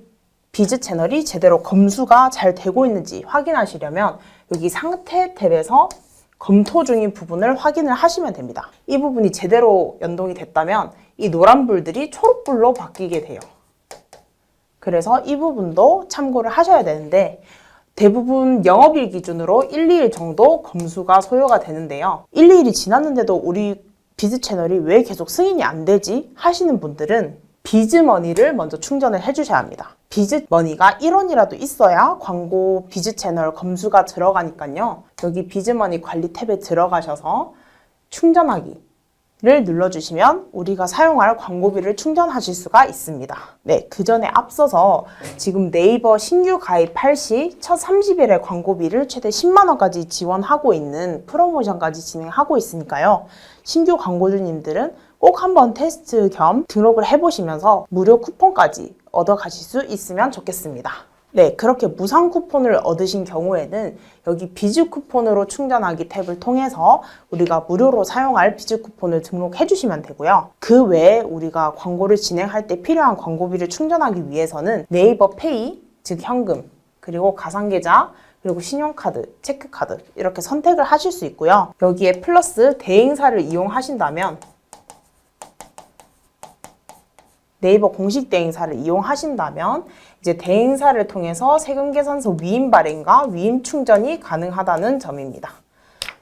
비즈 채널이 제대로 검수가 잘 되고 있는지 확인하시려면 여기 상태 탭에서 검토 중인 부분을 확인을 하시면 됩니다. 이 부분이 제대로 연동이 됐다면 이 노란불들이 초록불로 바뀌게 돼요. 그래서 이 부분도 참고를 하셔야 되는데 대부분 영업일 기준으로 1, 2일 정도 검수가 소요가 되는데요. 1, 2일이 지났는데도 우리 비즈 채널이 왜 계속 승인이 안 되지? 하시는 분들은 비즈머니를 먼저 충전을 해주셔야 합니다. 비즈머니가 1원이라도 있어야 광고 비즈 채널 검수가 들어가니까요. 여기 비즈머니 관리 탭에 들어가셔서 충전하기를 눌러주시면 우리가 사용할 광고비를 충전하실 수가 있습니다. 네, 그 전에 앞서서 지금 네이버 신규 가입할 시 첫 30일의 광고비를 최대 10만 원까지 지원하고 있는 프로모션까지 진행하고 있으니까요. 신규 광고주님들은 꼭 한번 테스트 겸 등록을 해보시면서 무료 쿠폰까지 얻어가실 수 있으면 좋겠습니다. 네, 그렇게 무상 쿠폰을 얻으신 경우에는 여기 비즈 쿠폰으로 충전하기 탭을 통해서 우리가 무료로 사용할 비즈 쿠폰을 등록해 주시면 되고요. 그 외에 우리가 광고를 진행할 때 필요한 광고비를 충전하기 위해서는 네이버 페이, 즉 현금, 그리고 가상계좌, 그리고 신용카드, 체크카드 이렇게 선택을 하실 수 있고요. 여기에 플러스 대행사를 이용하신다면 네이버 공식 대행사를 이용하신다면 이제 대행사를 통해서 세금계산서 위임 발행과 위임 충전이 가능하다는 점입니다.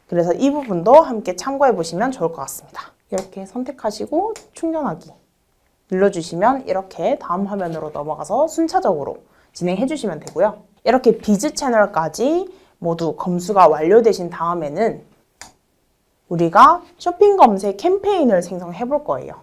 그래서 이 부분도 함께 참고해 보시면 좋을 것 같습니다. 이렇게 선택하시고 충전하기 눌러주시면 이렇게 다음 화면으로 넘어가서 순차적으로 진행해 주시면 되고요. 이렇게 비즈 채널까지 모두 검수가 완료되신 다음에는 우리가 쇼핑 검색 캠페인을 생성해 볼 거예요.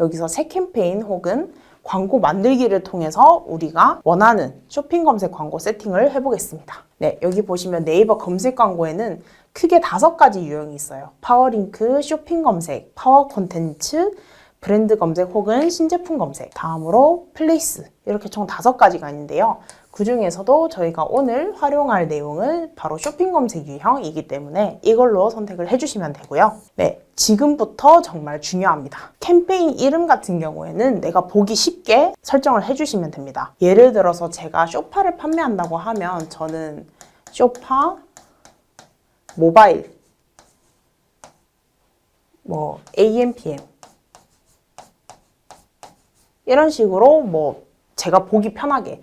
여기서 새 캠페인 혹은 광고 만들기를 통해서 우리가 원하는 쇼핑 검색 광고 세팅을 해보겠습니다. 네, 여기 보시면 네이버 검색 광고에는 크게 5가지 유형이 있어요. 파워링크, 쇼핑 검색, 파워 콘텐츠, 브랜드 검색 혹은 신제품 검색, 다음으로 플레이스, 이렇게 총 5가지가 있는데요. 그 중에서도 저희가 오늘 활용할 내용은 바로 쇼핑 검색 유형이기 때문에 이걸로 선택을 해주시면 되고요. 네, 지금부터 정말 중요합니다. 캠페인 이름 같은 경우에는 내가 보기 쉽게 설정을 해주시면 됩니다. 예를 들어서 제가 쇼파를 판매한다고 하면 저는 쇼파 모바일 AM, PM 이런 식으로 제가 보기 편하게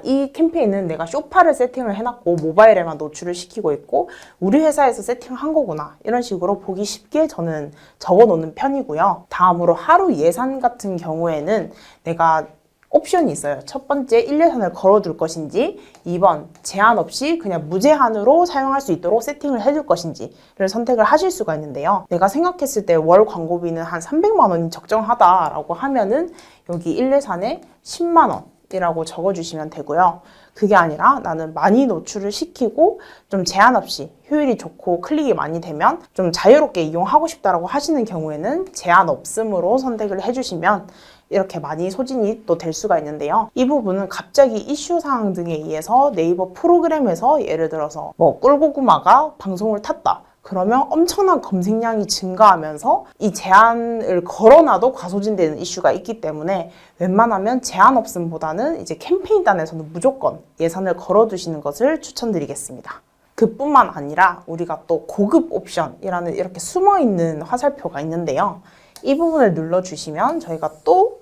이 캠페인은 내가 쇼파를 세팅을 해놨고 모바일에만 노출을 시키고 있고 우리 회사에서 세팅을 한 거구나 이런 식으로 보기 쉽게 저는 적어 놓는 편이고요. 다음으로 하루 예산 같은 경우에는 내가 옵션이 있어요. 첫 번째 1, 예산을 걸어둘 것인지 2번 제한 없이 그냥 무제한으로 사용할 수 있도록 세팅을 해둘 것인지를 선택을 하실 수가 있는데요. 내가 생각했을 때 월 광고비는 한 300만 원이 적정하다라고 하면은 여기 1, 예산에 10만 원 이라고 적어주시면 되고요. 그게 아니라 나는 많이 노출을 시키고 좀 제한 없이 효율이 좋고 클릭이 많이 되면 좀 자유롭게 이용하고 싶다라고 하시는 경우에는 제한 없음으로 선택을 해주시면 이렇게 많이 소진이 또 될 수가 있는데요. 이 부분은 갑자기 이슈 사항 등에 의해서 네이버 프로그램에서 예를 들어서 꿀고구마가 방송을 탔다. 그러면 엄청난 검색량이 증가하면서 이 제한을 걸어놔도 과소진되는 이슈가 있기 때문에 웬만하면 제한 없음보다는 이제 캠페인단에서는 무조건 예산을 걸어두시는 것을 추천드리겠습니다. 그뿐만 아니라 우리가 또 고급 옵션이라는 이렇게 숨어있는 화살표가 있는데요. 이 부분을 눌러주시면 저희가 또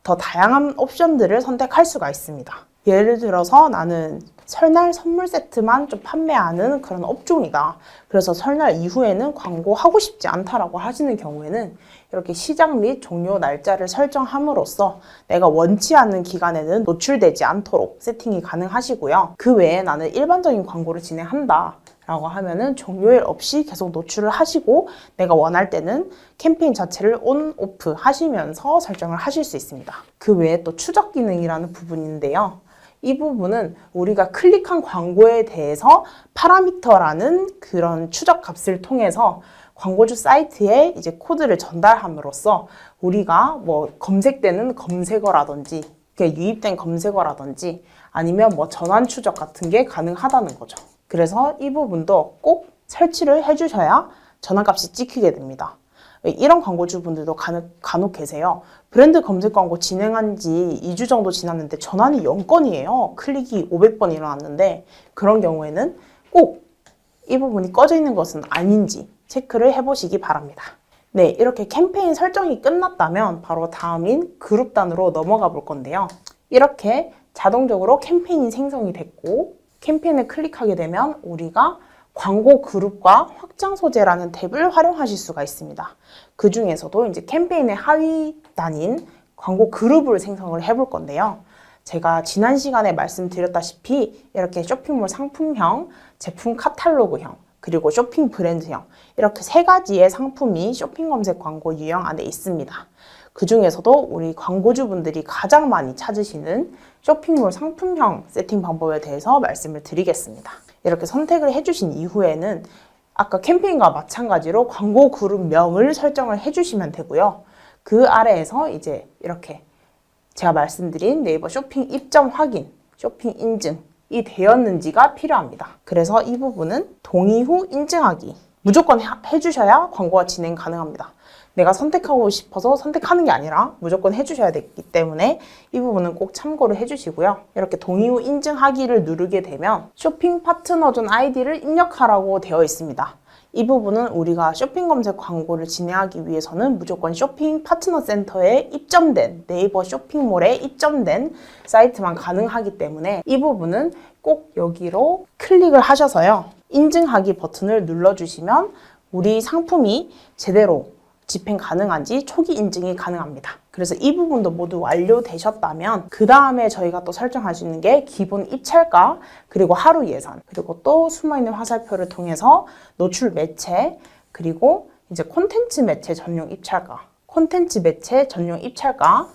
더 다양한 옵션들을 선택할 수가 있습니다. 예를 들어서 나는 설날 선물 세트만 좀 판매하는 그런 업종이다. 그래서 설날 이후에는 광고하고 싶지 않다라고 하시는 경우에는 이렇게 시작 및 종료 날짜를 설정함으로써 내가 원치 않는 기간에는 노출되지 않도록 세팅이 가능하시고요. 그 외에 나는 일반적인 광고를 진행한다. 라고 하면은 종료일 없이 계속 노출을 하시고 내가 원할 때는 캠페인 자체를 온, 오프 하시면서 설정을 하실 수 있습니다. 그 외에 또 추적 기능이라는 부분인데요. 이 부분은 우리가 클릭한 광고에 대해서 파라미터라는 그런 추적 값을 통해서 광고주 사이트에 이제 코드를 전달함으로써 우리가 검색되는 검색어라든지 유입된 검색어라든지 아니면 전환 추적 같은 게 가능하다는 거죠. 그래서 이 부분도 꼭 설치를 해주셔야 전환값이 찍히게 됩니다. 이런 광고주분들도 간혹 계세요. 브랜드 검색 광고 진행한 지 2주 정도 지났는데 전환이 0건이에요. 클릭이 500번 일어났는데 그런 경우에는 꼭 이 부분이 꺼져 있는 것은 아닌지 체크를 해보시기 바랍니다. 네, 이렇게 캠페인 설정이 끝났다면 바로 다음인 그룹단으로 넘어가 볼 건데요. 이렇게 자동적으로 캠페인이 생성이 됐고 캠페인을 클릭하게 되면 우리가 광고 그룹과 확장 소재라는 탭을 활용하실 수가 있습니다. 그 중에서도 이제 캠페인의 하위 단인 광고 그룹을 생성을 해볼 건데요. 제가 지난 시간에 말씀드렸다시피 이렇게 쇼핑몰 상품형, 제품 카탈로그형, 그리고 쇼핑 브랜드형 이렇게 3가지의 상품이 쇼핑 검색 광고 유형 안에 있습니다. 그 중에서도 우리 광고주분들이 가장 많이 찾으시는 쇼핑몰 상품형 세팅 방법에 대해서 말씀을 드리겠습니다. 이렇게 선택을 해주신 이후에는 아까 캠페인과 마찬가지로 광고 그룹명을 설정을 해주시면 되고요. 그 아래에서 이제 이렇게 제가 말씀드린 네이버 쇼핑 입점 확인, 쇼핑 인증이 되었는지가 필요합니다. 그래서 이 부분은 동의 후 인증하기 무조건 해주셔야 광고가 진행 가능합니다. 내가 선택하고 싶어서 선택하는 게 아니라 무조건 해주셔야 되기 때문에 이 부분은 꼭 참고를 해주시고요. 이렇게 동의 후 인증하기를 누르게 되면 쇼핑 파트너존 아이디를 입력하라고 되어 있습니다. 이 부분은 우리가 쇼핑 검색 광고를 진행하기 위해서는 무조건 쇼핑 파트너 센터에 입점된 네이버 쇼핑몰에 입점된 사이트만 가능하기 때문에 이 부분은 꼭 여기로 클릭을 하셔서요. 인증하기 버튼을 눌러주시면 우리 상품이 제대로 집행 가능한지 초기 인증이 가능합니다. 그래서 이 부분도 모두 완료되셨다면 그 다음에 저희가 또 설정할 수 있는 게 기본 입찰가, 그리고 하루 예산, 그리고 또 숨어있는 화살표를 통해서 노출 매체, 그리고 이제 콘텐츠 매체 전용 입찰가, 콘텐츠 매체 전용 입찰가,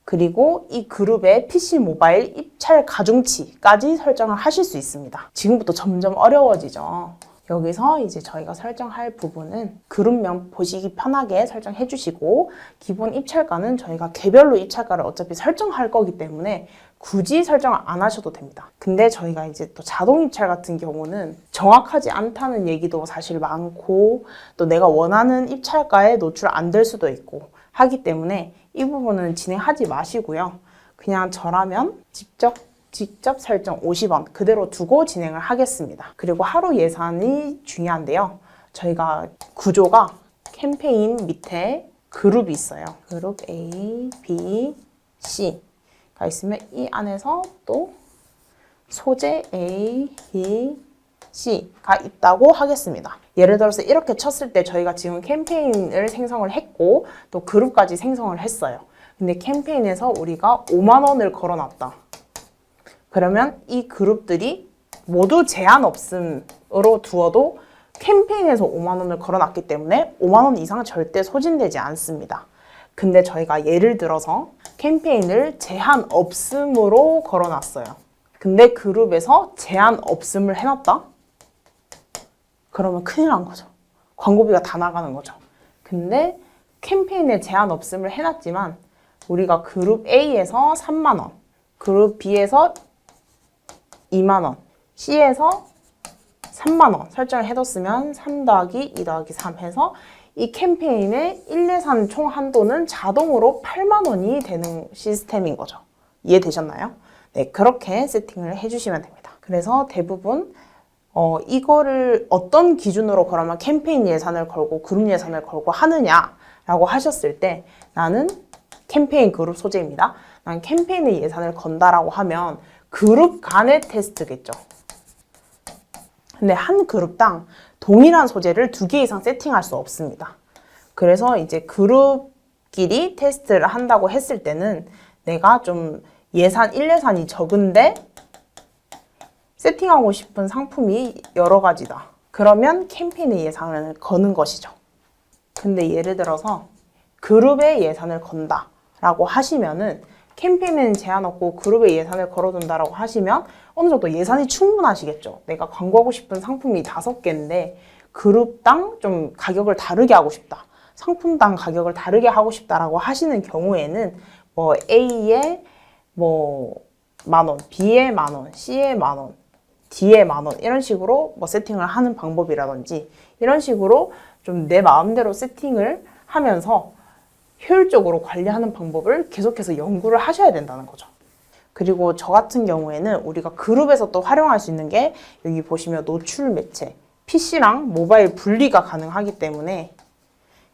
그리고 이 그룹의 PC 모바일 입찰 가중치까지 설정을 하실 수 있습니다. 지금부터 점점 어려워지죠. 여기서 이제 저희가 설정할 부분은 그룹명 보시기 편하게 설정해 주시고, 기본 입찰가는 저희가 개별로 입찰가를 어차피 설정할 거기 때문에 굳이 설정을 안 하셔도 됩니다. 근데 저희가 이제 또 자동 입찰 같은 경우는 정확하지 않다는 얘기도 사실 많고, 또 내가 원하는 입찰가에 노출 안 될 수도 있고 하기 때문에 이 부분은 진행하지 마시고요. 그냥 저라면 직접 설정 50원 그대로 두고 진행을 하겠습니다. 그리고 하루 예산이 중요한데요. 저희가 구조가 캠페인 밑에 그룹이 있어요. 그룹 A, B, C가 있으면 이 안에서 또 소재 A, B, C가 있다고 하겠습니다. 예를 들어서 이렇게 쳤을 때 저희가 지금 캠페인을 생성을 했고 또 그룹까지 생성을 했어요. 근데 캠페인에서 우리가 5만 원을 걸어놨다. 그러면 이 그룹들이 모두 제한 없음으로 두어도 캠페인에서 5만 원을 걸어놨기 때문에 5만 원 이상 절대 소진되지 않습니다. 근데 저희가 예를 들어서 캠페인을 제한 없음으로 걸어놨어요. 근데 그룹에서 제한 없음을 해놨다? 그러면 큰일 난 거죠. 광고비가 다 나가는 거죠. 근데 캠페인에 제한 없음을 해놨지만 우리가 그룹 A에서 3만 원, 그룹 B에서 2만 원, C에서 3만 원 설정을 해뒀으면 3 더하기 2 더하기 3 해서 이 캠페인의 1, 예산 총 한도는 자동으로 8만 원이 되는 시스템인 거죠. 이해되셨나요? 네, 그렇게 세팅을 해주시면 됩니다. 그래서 대부분 이거를 어떤 기준으로 그러면 캠페인 예산을 걸고 그룹 예산을 걸고 하느냐라고 하셨을 때 나는 캠페인 그룹 소재입니다. 난 캠페인의 예산을 건다라고 하면 그룹 간의 테스트겠죠. 근데 한 그룹당 동일한 소재를 2개 이상 세팅할 수 없습니다. 그래서 이제 그룹끼리 테스트를 한다고 했을 때는 내가 좀 1 예산이 적은데 세팅하고 싶은 상품이 여러 가지다. 그러면 캠페인의 예산을 거는 것이죠. 근데 예를 들어서 그룹의 예산을 건다 라고 하시면은 캠페인에는 제한 없고 그룹의 예산을 걸어둔다라고 하시면 어느 정도 예산이 충분하시겠죠. 내가 광고하고 싶은 상품이 5개인데 그룹당 좀 가격을 다르게 하고 싶다. 상품당 가격을 다르게 하고 싶다라고 하시는 경우에는 뭐 A에 뭐 10,000원, B에 10,000원, C에 10,000원, D에 10,000원 이런 식으로 뭐 세팅을 하는 방법이라든지 이런 식으로 좀 내 마음대로 세팅을 하면서 효율적으로 관리하는 방법을 계속해서 연구를 하셔야 된다는 거죠. 그리고 저 같은 경우에는 우리가 그룹에서 또 활용할 수 있는 게 여기 보시면 노출 매체, PC랑 모바일 분리가 가능하기 때문에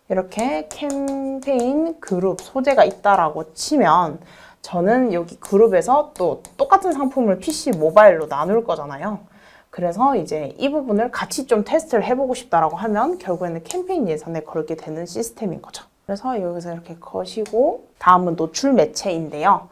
이렇게 캠페인 그룹 소재가 있다라고 치면 저는 여기 그룹에서 또 똑같은 상품을 PC 모바일로 나눌 거잖아요. 그래서 이제 이 부분을 같이 좀 테스트를 해보고 싶다라고 하면 결국에는 캠페인 예산에 걸게 되는 시스템인 거죠. 그래서 여기서 이렇게 거시고 다음은 노출 매체인데요.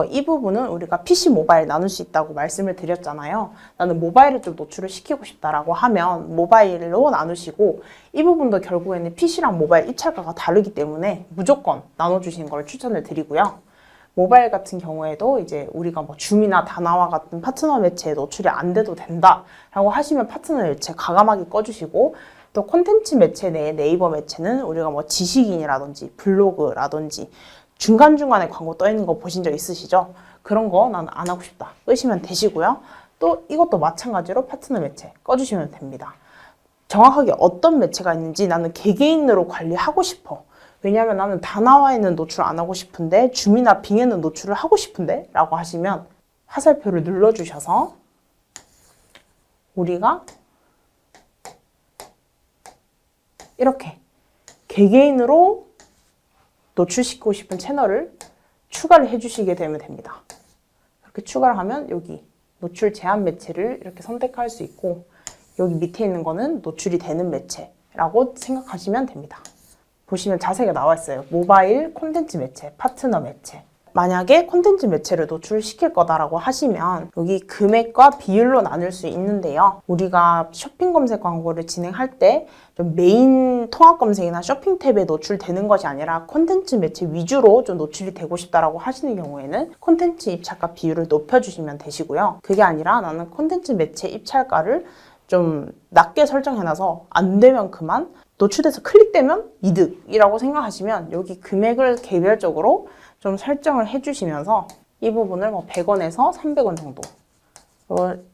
이 부분은 우리가 PC 모바일 나눌 수 있다고 말씀을 드렸잖아요. 나는 모바일을 좀 노출을 시키고 싶다라고 하면 모바일로 나누시고 이 부분도 결국에는 PC랑 모바일 입찰가가 다르기 때문에 무조건 나눠주시는 걸 추천을 드리고요. 모바일 같은 경우에도 이제 우리가 뭐 줌이나 다나와 같은 파트너 매체에 노출이 안 돼도 된다라고 하시면 파트너 매체 과감하게 꺼주시고 또 콘텐츠 매체 내에 네이버 매체는 우리가 뭐 지식인이라든지 블로그라든지 중간중간에 광고 떠 있는 거 보신 적 있으시죠? 그런 거 나는 안 하고 싶다 끄시면 되시고요. 또 이것도 마찬가지로 파트너 매체 꺼주시면 됩니다. 정확하게 어떤 매체가 있는지 나는 개개인으로 관리하고 싶어. 왜냐하면 나는 다나와에는 노출 안 하고 싶은데 줌이나 빙에는 노출을 하고 싶은데 라고 하시면 화살표를 눌러주셔서 우리가 이렇게 개개인으로 노출시키고 싶은 채널을 추가를 해주시게 되면 됩니다. 그렇게 추가를 하면 여기 노출 제한 매체를 이렇게 선택할 수 있고 여기 밑에 있는 거는 노출이 되는 매체라고 생각하시면 됩니다. 보시면 자세하게 나와 있어요. 모바일 콘텐츠 매체, 파트너 매체. 만약에 콘텐츠 매체를 노출시킬 거다라고 하시면 여기 금액과 비율로 나눌 수 있는데요. 우리가 쇼핑 검색 광고를 진행할 때 좀 메인 통합 검색이나 쇼핑 탭에 노출되는 것이 아니라 콘텐츠 매체 위주로 좀 노출이 되고 싶다라고 하시는 경우에는 콘텐츠 입찰가 비율을 높여주시면 되시고요. 그게 아니라 나는 콘텐츠 매체 입찰가를 좀 낮게 설정해놔서 안 되면 그만, 노출돼서 클릭되면 이득이라고 생각하시면 여기 금액을 개별적으로 좀 설정을 해주시면서 이 부분을 뭐 100원에서 300원 정도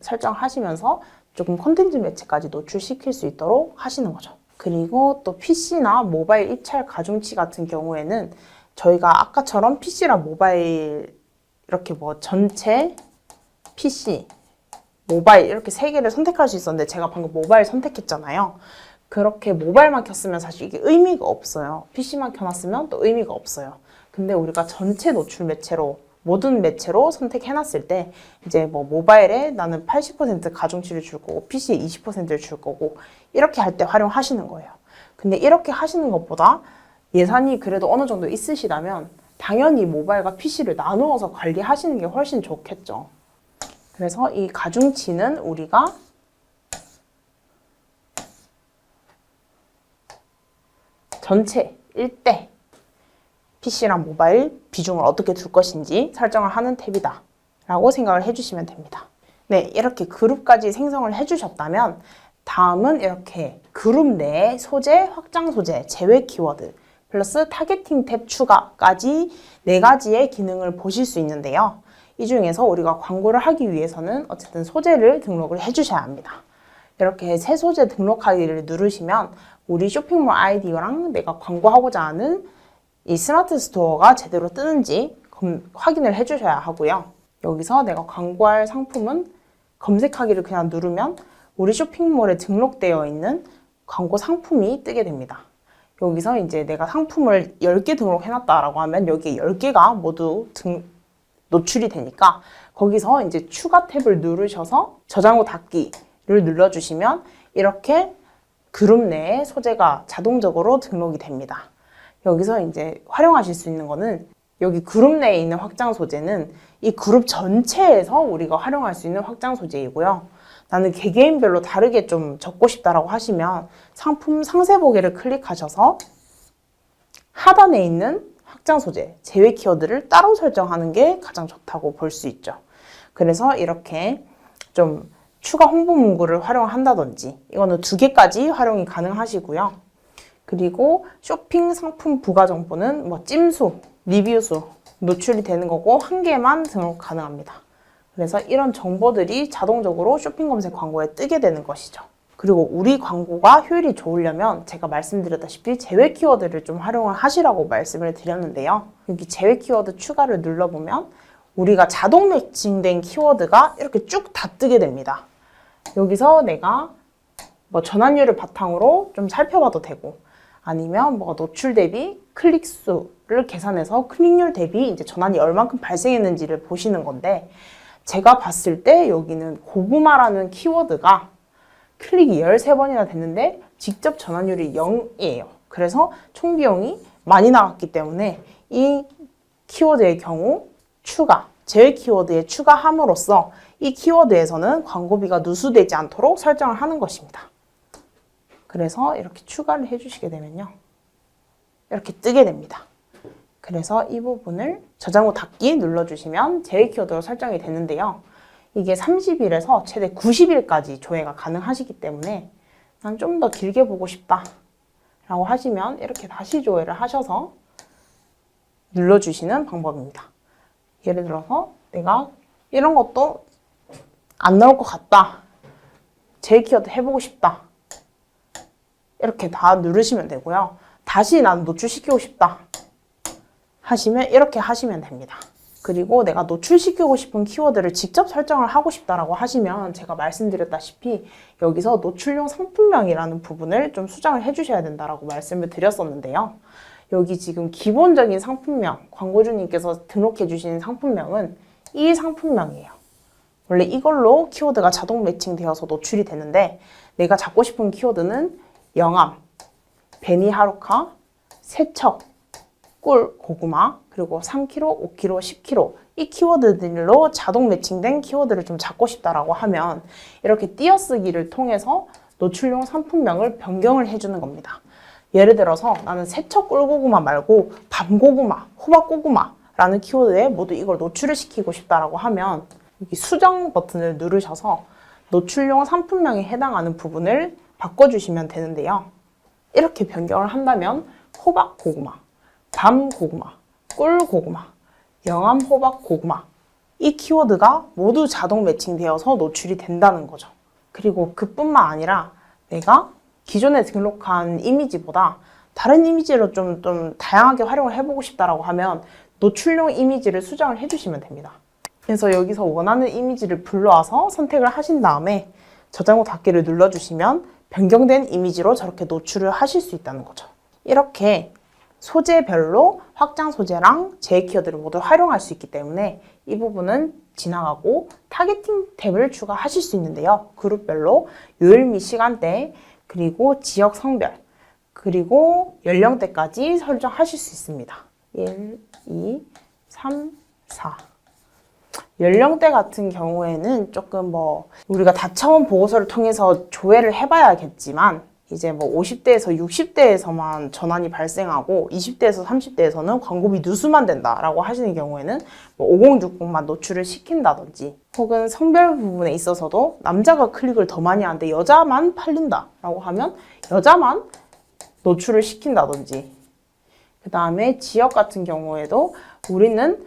설정하시면서 조금 콘텐츠 매체까지 노출시킬 수 있도록 하시는 거죠. 그리고 또 PC나 모바일 입찰 가중치 같은 경우에는 저희가 아까처럼 PC랑 모바일 이렇게 뭐 전체 PC, 모바일 이렇게 세 개를 선택할 수 있었는데 제가 방금 모바일 선택했잖아요. 그렇게 모바일만 켰으면 사실 이게 의미가 없어요. PC만 켜놨으면 또 의미가 없어요. 근데 우리가 전체 노출 매체로 모든 매체로 선택해놨을 때 이제 뭐 모바일에 나는 80% 가중치를 줄 거고 PC에 20%를 줄 거고 이렇게 할 때 활용하시는 거예요. 근데 이렇게 하시는 것보다 예산이 그래도 어느 정도 있으시다면 당연히 모바일과 PC를 나누어서 관리하시는 게 훨씬 좋겠죠. 그래서 이 가중치는 우리가 전체 1대 PC랑 모바일 비중을 어떻게 둘 것인지 설정을 하는 탭이다 라고 생각을 해주시면 됩니다. 네, 이렇게 그룹까지 생성을 해주셨다면 다음은 이렇게 그룹 내에 소재, 확장 소재, 제외 키워드 플러스 타겟팅 탭 추가까지 4가지의 기능을 보실 수 있는데요. 이 중에서 우리가 광고를 하기 위해서는 어쨌든 소재를 등록을 해주셔야 합니다. 이렇게 새 소재 등록하기를 누르시면 우리 쇼핑몰 아이디랑 내가 광고하고자 하는 이 스마트 스토어가 제대로 뜨는지 확인을 해주셔야 하고요. 여기서 내가 광고할 상품은 검색하기를 그냥 누르면 우리 쇼핑몰에 등록되어 있는 광고 상품이 뜨게 됩니다. 여기서 이제 내가 상품을 10개 등록해놨다라고 하면 여기에 10개가 모두 노출이 되니까 거기서 이제 추가 탭을 누르셔서 저장 후 닫기를 눌러주시면 이렇게 그룹 내에 소재가 자동적으로 등록이 됩니다. 여기서 이제 활용하실 수 있는 거는 여기 그룹 내에 있는 확장 소재는 이 그룹 전체에서 우리가 활용할 수 있는 확장 소재이고요. 나는 개개인별로 다르게 좀 적고 싶다라고 하시면 상품 상세 보기를 클릭하셔서 하단에 있는 확장 소재, 제외 키워드를 따로 설정하는 게 가장 좋다고 볼 수 있죠. 그래서 이렇게 좀 추가 홍보 문구를 활용한다든지 이거는 2개까지 활용이 가능하시고요. 그리고 쇼핑 상품 부가 정보는 뭐 찜수, 리뷰수 노출이 되는 거고 1개만 등록 가능합니다. 그래서 이런 정보들이 자동적으로 쇼핑 검색 광고에 뜨게 되는 것이죠. 그리고 우리 광고가 효율이 좋으려면 제가 말씀드렸다시피 제외 키워드를 좀 활용을 하시라고 말씀을 드렸는데요. 여기 제외 키워드 추가를 눌러보면 우리가 자동 매칭된 키워드가 이렇게 쭉 다 뜨게 됩니다. 여기서 내가 뭐 전환율을 바탕으로 좀 살펴봐도 되고 아니면 뭐 노출 대비 클릭 수를 계산해서 클릭률 대비 이제 전환이 얼만큼 발생했는지를 보시는 건데 제가 봤을 때 여기는 고구마라는 키워드가 클릭이 13번이나 됐는데 직접 전환율이 0이에요. 그래서 총 비용이 많이 나갔기 때문에 이 키워드의 경우 제외 키워드에 추가함으로써 이 키워드에서는 광고비가 누수되지 않도록 설정을 하는 것입니다. 그래서 이렇게 추가를 해주시게 되면요. 이렇게 뜨게 됩니다. 그래서 이 부분을 저장 후 닫기 눌러주시면 제외 키워드로 설정이 되는데요. 이게 30일에서 최대 90일까지 조회가 가능하시기 때문에 난 좀 더 길게 보고 싶다 라고 하시면 이렇게 다시 조회를 하셔서 눌러주시는 방법입니다. 예를 들어서 내가 이런 것도 안 나올 것 같다. 제외 키워드 해보고 싶다. 이렇게 다 누르시면 되고요. 다시 난 노출시키고 싶다 하시면 이렇게 하시면 됩니다. 그리고 내가 노출시키고 싶은 키워드를 직접 설정을 하고 싶다라고 하시면 제가 말씀드렸다시피 여기서 노출용 상품명이라는 부분을 좀 수정을 해주셔야 된다라고 말씀을 드렸었는데요. 여기 지금 기본적인 상품명, 광고주님께서 등록해 주신 상품명은 이 상품명이에요. 원래 이걸로 키워드가 자동 매칭되어서 노출이 되는데 내가 잡고 싶은 키워드는 영암, 베니 하루카, 세척, 꿀, 고구마, 그리고 3kg, 5kg, 10kg 이 키워드들로 자동 매칭된 키워드를 좀 잡고 싶다라고 하면 이렇게 띄어쓰기를 통해서 노출용 상품명을 변경을 해주는 겁니다. 예를 들어서 나는 세척 꿀고구마 말고 밤고구마, 호박고구마라는 키워드에 모두 이걸 노출을 시키고 싶다라고 하면 여기 수정 버튼을 누르셔서 노출용 상품명에 해당하는 부분을 바꿔주시면 되는데요. 이렇게 변경을 한다면 호박고구마, 밤고구마, 꿀고구마, 영암호박고구마 이 키워드가 모두 자동 매칭되어서 노출이 된다는 거죠. 그리고 그뿐만 아니라 내가 기존에 등록한 이미지보다 다른 이미지로 좀 다양하게 활용을 해보고 싶다라고 하면 노출용 이미지를 수정을 해주시면 됩니다. 그래서 여기서 원하는 이미지를 불러와서 선택을 하신 다음에 저장 후 닫기를 눌러주시면 변경된 이미지로 저렇게 노출을 하실 수 있다는 거죠. 이렇게 소재별로 확장 소재랑 제외 키워드를 모두 활용할 수 있기 때문에 이 부분은 지나가고 타겟팅 탭을 추가하실 수 있는데요. 그룹별로 요일 및 시간대, 그리고 지역 성별, 그리고 연령대까지 설정하실 수 있습니다. 1, 2, 3, 4. 연령대 같은 경우에는 조금 우리가 다차원 보고서를 통해서 조회를 해봐야겠지만 이제 50대에서 60대에서만 전환이 발생하고 20대에서 30대에서는 광고비 누수만 된다라고 하시는 경우에는 5060만 노출을 시킨다든지 혹은 성별 부분에 있어서도 남자가 클릭을 더 많이 하는데 여자만 팔린다라고 하면 여자만 노출을 시킨다든지 그 다음에 지역 같은 경우에도 우리는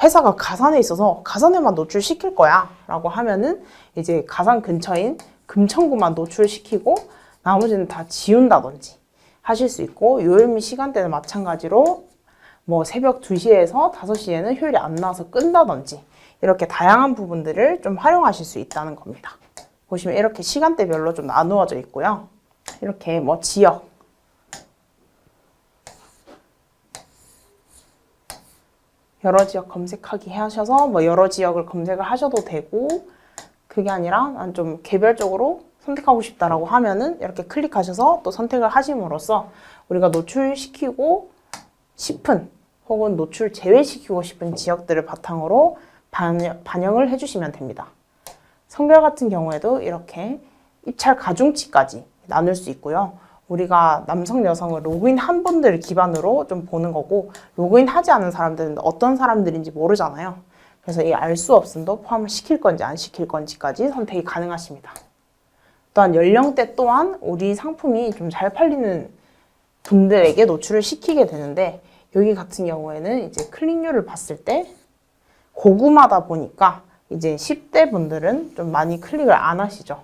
회사가 가산에 있어서 가산에만 노출시킬 거야 라고 하면은 이제 가산 근처인 금천구만 노출시키고 나머지는 다 지운다든지 하실 수 있고 요일 및 시간대는 마찬가지로 새벽 2시에서 5시에는 효율이 안 나와서 끈다든지 이렇게 다양한 부분들을 좀 활용하실 수 있다는 겁니다. 보시면 이렇게 시간대별로 좀 나누어져 있고요. 이렇게 지역 여러 지역 검색하기 하셔서 여러 지역을 검색을 하셔도 되고 그게 아니라 난 좀 개별적으로 선택하고 싶다라고 하면은 이렇게 클릭하셔서 또 선택을 하심으로써 우리가 노출시키고 싶은 혹은 노출 제외시키고 싶은 지역들을 바탕으로 반영을 해주시면 됩니다. 성별 같은 경우에도 이렇게 입찰 가중치까지 나눌 수 있고요. 우리가 남성, 여성을 로그인 한 분들을 기반으로 좀 보는 거고 로그인 하지 않은 사람들은 어떤 사람들인지 모르잖아요. 그래서 이 알 수 없음도 포함을 시킬 건지 안 시킬 건지까지 선택이 가능하십니다. 또한 연령대 또한 우리 상품이 좀 잘 팔리는 분들에게 노출을 시키게 되는데 여기 같은 경우에는 이제 클릭률을 봤을 때 고구마다 보니까 이제 10대 분들은 좀 많이 클릭을 안 하시죠.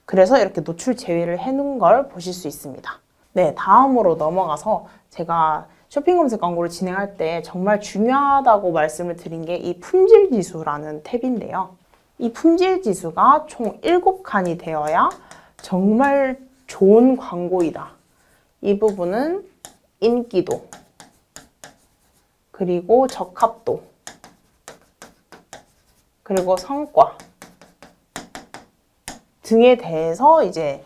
그래서 이렇게 노출 제외를 해놓은 걸 보실 수 있습니다. 네, 다음으로 넘어가서 제가 쇼핑 검색 광고를 진행할 때 정말 중요하다고 말씀을 드린 게 이 품질 지수라는 탭인데요. 이 품질 지수가 총 7칸이 되어야 정말 좋은 광고이다. 이 부분은 인기도, 그리고 적합도, 그리고 성과 등에 대해서 이제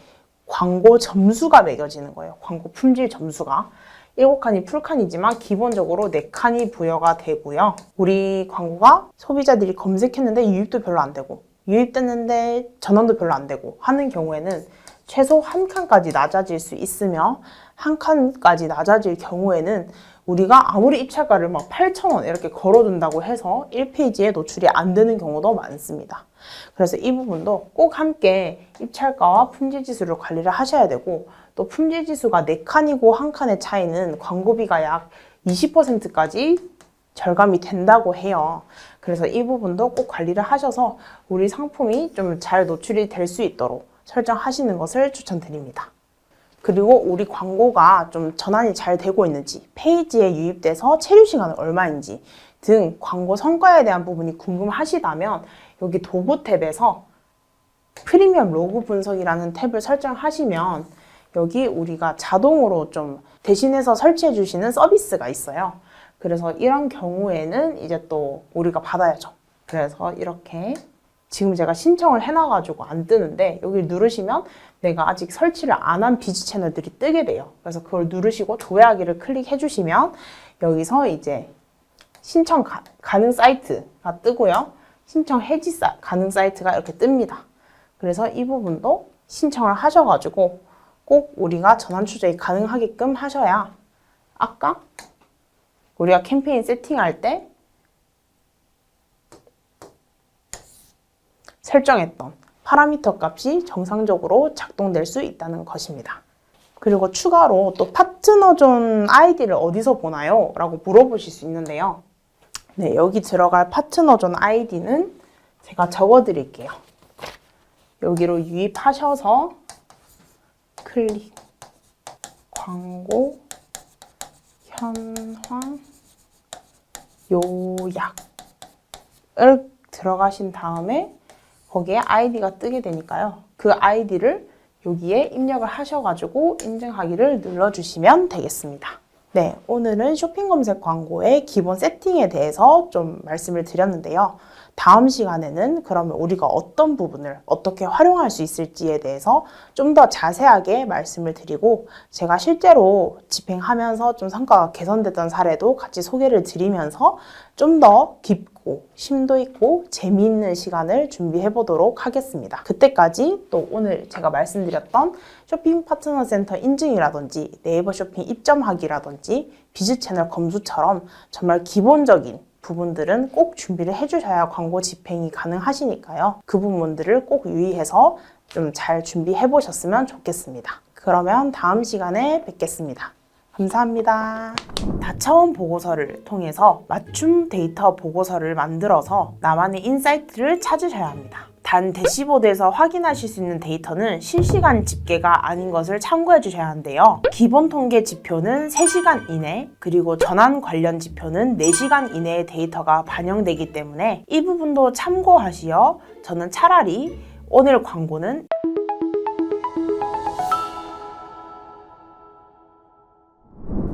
광고 점수가 매겨지는 거예요. 광고 품질 점수가. 7칸이 풀칸이지만 기본적으로 4칸이 부여가 되고요. 우리 광고가 소비자들이 검색했는데 유입도 별로 안 되고 유입됐는데 전원도 별로 안 되고 하는 경우에는 최소 1칸까지 낮아질 수 있으며 1칸까지 낮아질 경우에는 우리가 아무리 입찰가를 8,000원 이렇게 걸어둔다고 해서 1페이지에 노출이 안 되는 경우도 많습니다. 그래서 이 부분도 꼭 함께 입찰가와 품질지수를 관리를 하셔야 되고 또 품질지수가 4칸이고 1칸의 차이는 광고비가 약 20%까지 절감이 된다고 해요. 그래서 이 부분도 꼭 관리를 하셔서 우리 상품이 좀 잘 노출이 될 수 있도록 설정하시는 것을 추천드립니다. 그리고 우리 광고가 좀 전환이 잘 되고 있는지, 페이지에 유입돼서 체류 시간은 얼마인지 등 광고 성과에 대한 부분이 궁금하시다면 여기 도구 탭에서 프리미엄 로그 분석이라는 탭을 설정하시면 여기 우리가 자동으로 좀 대신해서 설치해 주시는 서비스가 있어요. 그래서 이런 경우에는 이제 또 우리가 받아야죠. 그래서 이렇게 지금 제가 신청을 해놔가지고 안 뜨는데 여기를 누르시면 내가 아직 설치를 안 한 비즈 채널들이 뜨게 돼요. 그래서 그걸 누르시고 조회하기를 클릭해 주시면 여기서 이제 신청 가능 사이트가 뜨고요. 신청 해지 가능 사이트가 이렇게 뜹니다. 그래서 이 부분도 신청을 하셔가지고 꼭 우리가 전환 추적이 가능하게끔 하셔야 아까 우리가 캠페인 세팅할 때 설정했던 파라미터 값이 정상적으로 작동될 수 있다는 것입니다. 그리고 추가로 또 파트너존 아이디를 어디서 보나요? 라고 물어보실 수 있는데요. 네, 여기 들어갈 파트너존 아이디는 제가 적어 드릴게요. 여기로 유입하셔서 클릭, 광고, 현황, 요약을 들어가신 다음에 거기에 아이디가 뜨게 되니까요. 그 아이디를 여기에 입력을 하셔가지고 인증하기를 눌러주시면 되겠습니다. 네, 오늘은 쇼핑 검색 광고의 기본 세팅에 대해서 좀 말씀을 드렸는데요. 다음 시간에는 그러면 우리가 어떤 부분을 어떻게 활용할 수 있을지에 대해서 좀 더 자세하게 말씀을 드리고 제가 실제로 집행하면서 좀 성과가 개선됐던 사례도 같이 소개를 드리면서 좀 더 깊고 심도 있고 재미있는 시간을 준비해 보도록 하겠습니다. 그때까지 또 오늘 제가 말씀드렸던 쇼핑 파트너 센터 인증이라든지 네이버 쇼핑 입점하기라든지 비즈 채널 검수처럼 정말 기본적인 부분들은 꼭 준비를 해주셔야 광고 집행이 가능하시니까요. 그 부분들을 꼭 유의해서 좀 잘 준비해 보셨으면 좋겠습니다. 그러면 다음 시간에 뵙겠습니다. 감사합니다. 다차원 보고서를 통해서 맞춤 데이터 보고서를 만들어서 나만의 인사이트를 찾으셔야 합니다. 단 대시보드에서 확인하실 수 있는 데이터는 실시간 집계가 아닌 것을 참고해 주셔야 하는데요. 기본 통계 지표는 3시간 이내, 그리고 전환 관련 지표는 4시간 이내의 데이터가 반영되기 때문에 이 부분도 참고하시어 저는 차라리 오늘 광고는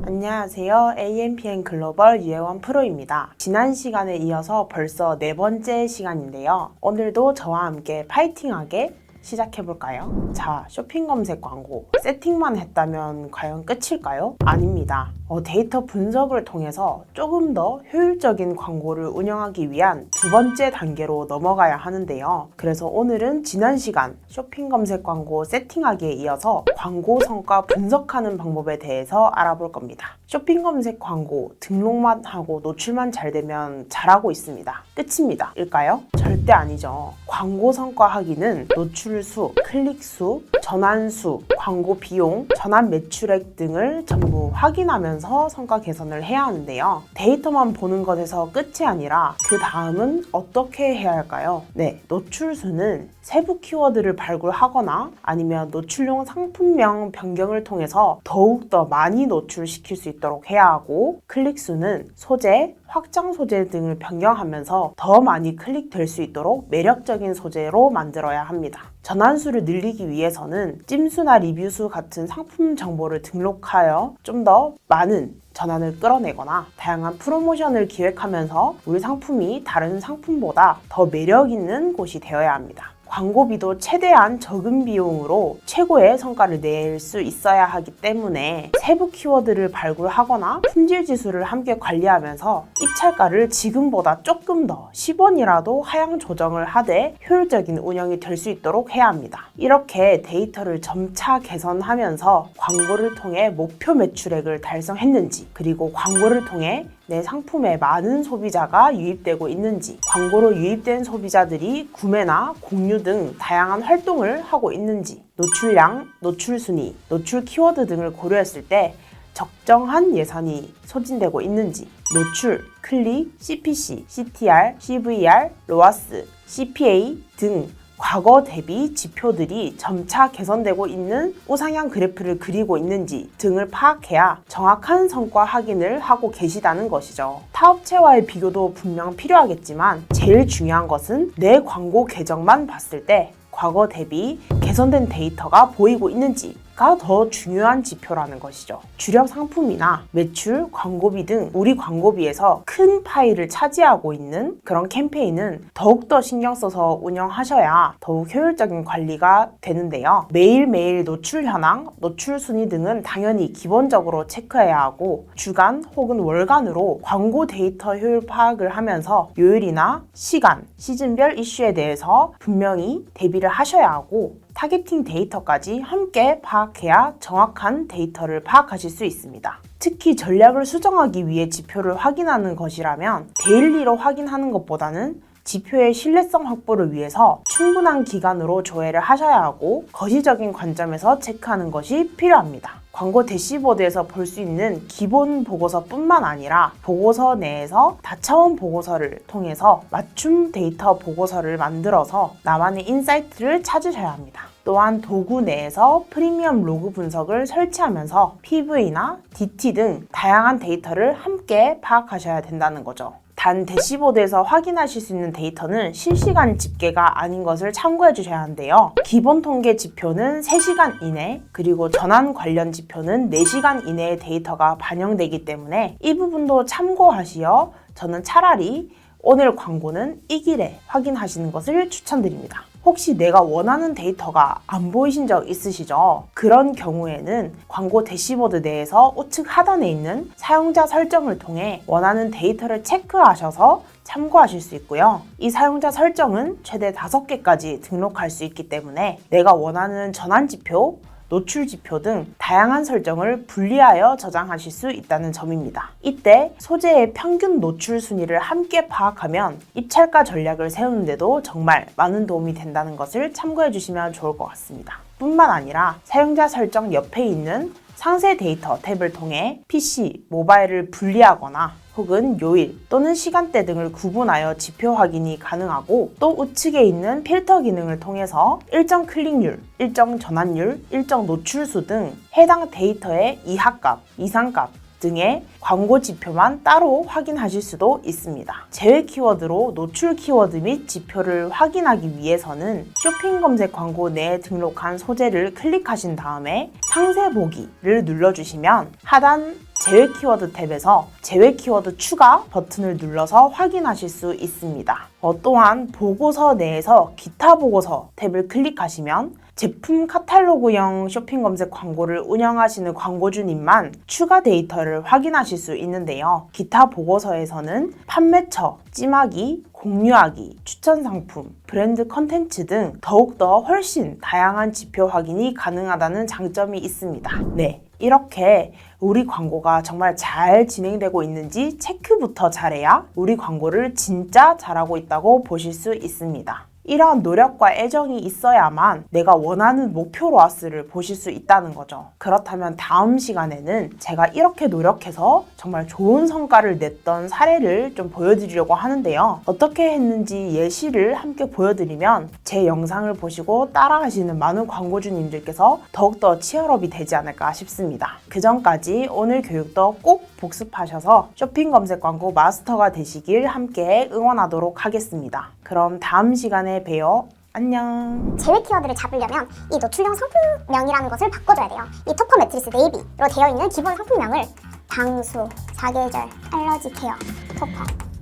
안녕하세요. AMPN 글로벌 유혜원 프로입니다. 지난 시간에 이어서 벌써 4번째 시간인데요. 오늘도 저와 함께 파이팅하게 시작해볼까요? 자, 쇼핑 검색 광고 세팅만 했다면 과연 끝일까요? 아닙니다. 데이터 분석을 통해서 조금 더 효율적인 광고를 운영하기 위한 2번째 단계로 넘어가야 하는데요. 그래서 오늘은 지난 시간 쇼핑 검색 광고 세팅하기에 이어서 광고 성과 분석하는 방법에 대해서 알아볼 겁니다. 쇼핑 검색 광고 등록만 하고 노출만 잘 되면 잘하고 있습니다. 끝입니다. 일까요? 절대 아니죠. 광고 성과 하기는 노출수, 클릭수, 전환수, 광고 비용, 전환 매출액 등을 전부 확인하면서 성과 개선을 해야 하는데요. 데이터만 보는 것에서 끝이 아니라 그 다음은 어떻게 해야 할까요? 네, 노출수는 세부 키워드를 발굴하거나 아니면 노출용 상품명 변경을 통해서 더욱더 많이 노출시킬 수 있도록 해야 하고, 클릭수는 소재, 확장 소재 등을 변경하면서 더 많이 클릭될 수 있도록 매력적인 소재로 만들어야 합니다. 전환수를 늘리기 위해서는 찜수나 리뷰수 같은 상품 정보를 등록하여 좀 더 많은 전환을 끌어내거나 다양한 프로모션을 기획하면서 우리 상품이 다른 상품보다 더 매력 있는 곳이 되어야 합니다. 광고비도 최대한 적은 비용으로 최고의 성과를 낼 수 있어야 하기 때문에 세부 키워드를 발굴하거나 품질 지수를 함께 관리하면서 입찰가를 지금보다 조금 더 10원이라도 하향 조정을 하되 효율적인 운영이 될 수 있도록 해야 합니다. 이렇게 데이터를 점차 개선하면서 광고를 통해 목표 매출액을 달성했는지, 그리고 광고를 통해 내 상품에 많은 소비자가 유입되고 있는지, 광고로 유입된 소비자들이 구매나 공유 등 다양한 활동을 하고 있는지, 노출량, 노출 순위, 노출 키워드 등을 고려했을 때 적정한 예산이 소진되고 있는지, 노출, 클릭, CPC, CTR, CVR, 로아스, CPA 등 과거 대비 지표들이 점차 개선되고 있는 우상향 그래프를 그리고 있는지 등을 파악해야 정확한 성과 확인을 하고 계시다는 것이죠. 타업체와의 비교도 분명 필요하겠지만 제일 중요한 것은 내 광고 계정만 봤을 때 과거 대비 개선된 데이터가 보이고 있는지, 매출가 더 중요한 지표라는 것이죠. 주력 상품이나 매출, 광고비 등 우리 광고비에서 큰 파일을 차지하고 있는 그런 캠페인은 더욱더 신경 써서 운영하셔야 더욱 효율적인 관리가 되는데요. 매일매일 노출 현황, 노출 순위 등은 당연히 기본적으로 체크해야 하고 주간 혹은 월간으로 광고 데이터 효율 파악을 하면서 요일이나 시간, 시즌별 이슈에 대해서 분명히 대비를 하셔야 하고 타겟팅 데이터까지 함께 파악해야 정확한 데이터를 파악하실 수 있습니다. 특히 전략을 수정하기 위해 지표를 확인하는 것이라면 데일리로 확인하는 것보다는 지표의 신뢰성 확보를 위해서 충분한 기간으로 조회를 하셔야 하고 거시적인 관점에서 체크하는 것이 필요합니다. 광고 대시보드에서 볼 수 있는 기본 보고서뿐만 아니라 보고서 내에서 다차원 보고서를 통해서 맞춤 데이터 보고서를 만들어서 나만의 인사이트를 찾으셔야 합니다. 또한 도구 내에서 프리미엄 로그 분석을 설치하면서 PV나 DT 등 다양한 데이터를 함께 파악하셔야 된다는 거죠. 단 대시보드에서 확인하실 수 있는 데이터는 실시간 집계가 아닌 것을 참고해 주셔야 하는데요. 기본 통계 지표는 3시간 이내, 그리고 전환 관련 지표는 4시간 이내의 데이터가 반영되기 때문에 이 부분도 참고하시어 저는 차라리 오늘 광고는 이 길에 확인하시는 것을 추천드립니다. 혹시 내가 원하는 데이터가 안 보이신 적 있으시죠? 그런 경우에는 광고 대시보드 내에서 우측 하단에 있는 사용자 설정을 통해 원하는 데이터를 체크하셔서 참고하실 수 있고요. 이 사용자 설정은 최대 5개까지 등록할 수 있기 때문에 내가 원하는 전환 지표, 노출 지표 등 다양한 설정을 분리하여 저장하실 수 있다는 점입니다. 이때 소재의 평균 노출 순위를 함께 파악하면 입찰가 전략을 세우는데도 정말 많은 도움이 된다는 것을 참고해 주시면 좋을 것 같습니다. 뿐만 아니라 사용자 설정 옆에 있는 상세 데이터 탭을 통해 PC, 모바일을 분리하거나 혹은 요일 또는 시간대 등을 구분하여 지표 확인이 가능하고 또 우측에 있는 필터 기능을 통해서 일정 클릭률, 일정 전환율, 일정 노출수 등 해당 데이터의 이하값, 이상값 등의 광고 지표만 따로 확인하실 수도 있습니다. 제외 키워드로 노출 키워드 및 지표를 확인하기 위해서는 쇼핑 검색 광고 내에 등록한 소재를 클릭하신 다음에 상세 보기를 눌러주시면 하단 제외 키워드 탭에서 제외 키워드 추가 버튼을 눌러서 확인하실 수 있습니다. 또한 보고서 내에서 기타 보고서 탭을 클릭하시면 제품 카탈로그형 쇼핑 검색 광고를 운영하시는 광고주님만 추가 데이터를 확인하실 수 있는데요. 기타 보고서에서는 판매처, 찜하기, 공유하기, 추천 상품, 브랜드 컨텐츠 등 더욱더 훨씬 다양한 지표 확인이 가능하다는 장점이 있습니다. 네, 이렇게 우리 광고가 정말 잘 진행되고 있는지 체크부터 잘해야 우리 광고를 진짜 잘하고 있다고 보실 수 있습니다. 이러한 노력과 애정이 있어야만 내가 원하는 목표 로아스를 보실 수 있다는 거죠. 그렇다면 다음 시간에는 제가 이렇게 노력해서 정말 좋은 성과를 냈던 사례를 좀 보여드리려고 하는데요. 어떻게 했는지 예시를 함께 보여드리면 제 영상을 보시고 따라하시는 많은 광고주님들께서 더욱더 치열업이 되지 않을까 싶습니다. 그 전까지 오늘 교육도 꼭 복습하셔서 쇼핑 검색 광고 마스터가 되시길 함께 응원하도록 하겠습니다. 그럼 다음 시간에 봬요. 안녕. 제외 키워드를 잡으려면 이 노출형 상품명이라는 것을 바꿔줘야 돼요. 이 토퍼 매트리스 네이비로 되어 있는 기본 상품명을 방수, 사계절, 알러지 케어, 토퍼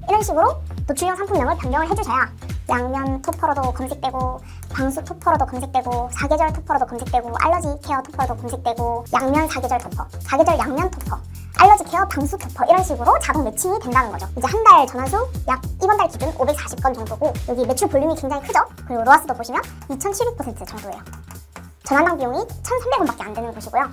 이런 식으로 노출형 상품명을 변경을 해주셔야 양면 토퍼로도 검색되고 방수 토퍼로도 검색되고 사계절 토퍼로도 검색되고 알러지 케어 토퍼로도 검색되고 양면 사계절 토퍼, 사계절 양면 토퍼, 알러지 케어 방수 토퍼 이런 식으로 자동 매칭이 된다는 거죠. 이제 한 달 전환수 약 이번 달 기준 540건 정도고 여기 매출 볼륨이 굉장히 크죠? 그리고 로아스도 보시면 2700% 정도예요. 전환당 비용이 1300원밖에 안 되는 곳이고요.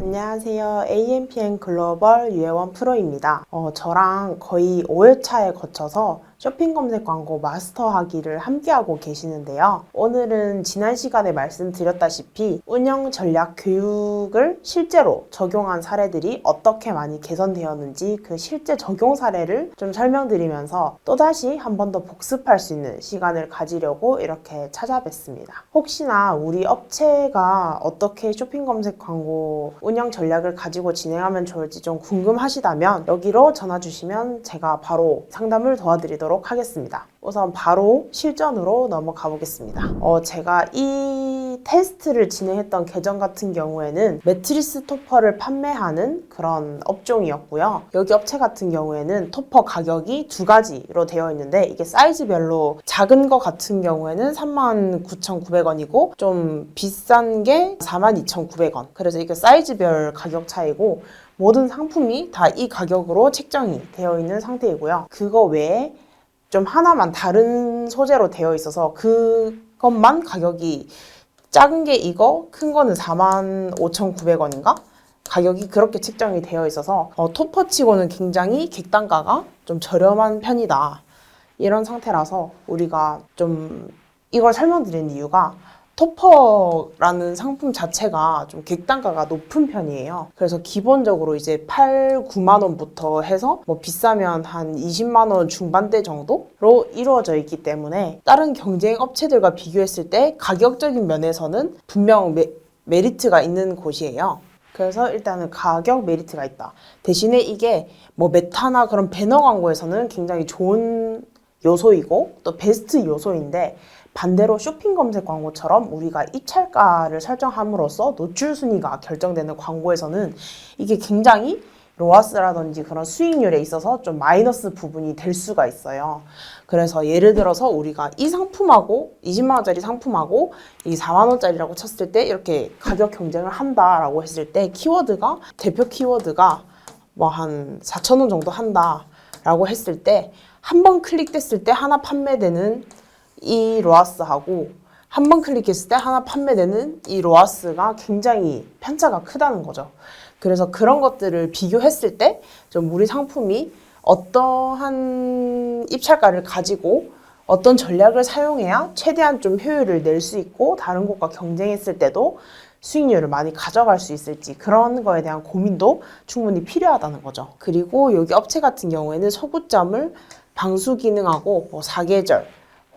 안녕하세요. AMPN 글로벌 유혜원 프로입니다. 저랑 거의 5회차에 거쳐서 쇼핑 검색 광고 마스터하기를 함께하고 계시는데요. 오늘은 지난 시간에 말씀드렸다시피 운영 전략 교육을 실제로 적용한 사례들이 어떻게 많이 개선되었는지 그 실제 적용 사례를 좀 설명드리면서 또다시 한 번 더 복습할 수 있는 시간을 가지려고 이렇게 찾아뵙습니다. 혹시나 우리 업체가 어떻게 쇼핑 검색 광고 운영 전략을 가지고 진행하면 좋을지 좀 궁금하시다면 여기로 전화 주시면 제가 바로 상담을 도와드리도록 하겠습니다. 우선 바로 실전으로 넘어가 보겠습니다. 제가 이 테스트를 진행했던 계정 같은 경우에는 매트리스 토퍼를 판매하는 그런 업종이었고요. 여기 업체 같은 경우에는 토퍼 가격이 두 가지로 되어 있는데 이게 사이즈별로 작은 거 같은 경우에는 39,900원이고 좀 비싼 게 42,900원. 그래서 이게 사이즈별 가격 차이고 모든 상품이 다 이 가격으로 책정이 되어 있는 상태이고요. 그거 외에 좀 하나만 다른 소재로 되어 있어서 그것만 가격이 작은 게 이거, 큰 거는 45,900원인가? 가격이 그렇게 책정이 되어 있어서 토퍼치고는 굉장히 객단가가 좀 저렴한 편이다. 이런 상태라서 우리가 좀 이걸 설명드리는 이유가 토퍼라는 상품 자체가 좀 객단가가 높은 편이에요. 그래서 기본적으로 이제 8, 9만 원부터 해서 뭐 비싸면 한 20만 원 중반대 정도로 이루어져 있기 때문에 다른 경쟁 업체들과 비교했을 때 가격적인 면에서는 분명 메리트가 있는 곳이에요. 그래서 일단은 가격 메리트가 있다. 대신에 이게 뭐 메타나 그런 배너 광고에서는 굉장히 좋은 요소이고 또 베스트 요소인데 반대로 쇼핑 검색 광고처럼 우리가 입찰가를 설정함으로써 노출 순위가 결정되는 광고에서는 이게 굉장히 로아스라든지 그런 수익률에 있어서 좀 마이너스 부분이 될 수가 있어요. 그래서 예를 들어서 우리가 이 상품하고 20만 원짜리 상품하고 이 4만 원짜리라고 쳤을 때 이렇게 가격 경쟁을 한다라고 했을 때 키워드가 대표 키워드가 뭐 한 4천 원 정도 한다라고 했을 때 한 번 클릭됐을 때 하나 판매되는 이 로아스하고 한 번 클릭했을 때 하나 판매되는 이 로아스가 굉장히 편차가 크다는 거죠. 그래서 그런 것들을 비교했을 때 좀 우리 상품이 어떠한 입찰가를 가지고 어떤 전략을 사용해야 최대한 좀 효율을 낼 수 있고 다른 곳과 경쟁했을 때도 수익률을 많이 가져갈 수 있을지 그런 거에 대한 고민도 충분히 필요하다는 거죠. 그리고 여기 업체 같은 경우에는 소구점을 방수 기능하고 뭐 사계절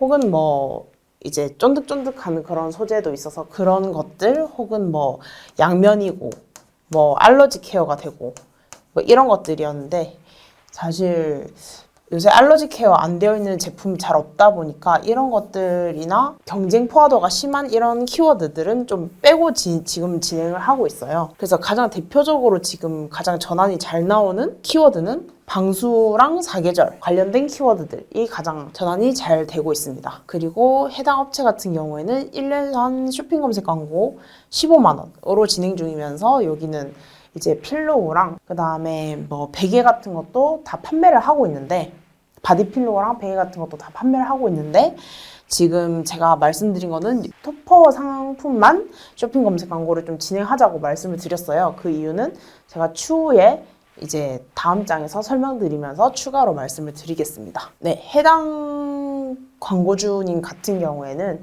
혹은 뭐 이제 쫀득쫀득한 그런 소재도 있어서 그런 것들 혹은 뭐 양면이고 뭐 알러지 케어가 되고 뭐 이런 것들이었는데 사실 요새 알러지 케어 안 되어 있는 제품이 잘 없다 보니까 이런 것들이나 경쟁 포화도가 심한 이런 키워드들은 좀 빼고 지금 진행을 하고 있어요. 그래서 가장 대표적으로 지금 가장 전환이 잘 나오는 키워드는 방수랑 사계절 관련된 키워드들이 가장 전환이 잘 되고 있습니다. 그리고 해당 업체 같은 경우에는 1년간 쇼핑 검색 광고 15만 원으로 진행 중이면서 여기는 이제 필로우랑 그 다음에 뭐 베개 같은 것도 다 판매를 하고 있는데 바디필로우랑 베개 같은 것도 다 판매를 하고 있는데 지금 제가 말씀드린 거는 토퍼 상품만 쇼핑 검색 광고를 좀 진행하자고 말씀을 드렸어요. 그 이유는 제가 추후에 이제 다음 장에서 설명드리면서 추가로 말씀을 드리겠습니다. 네, 해당 광고주님 같은 경우에는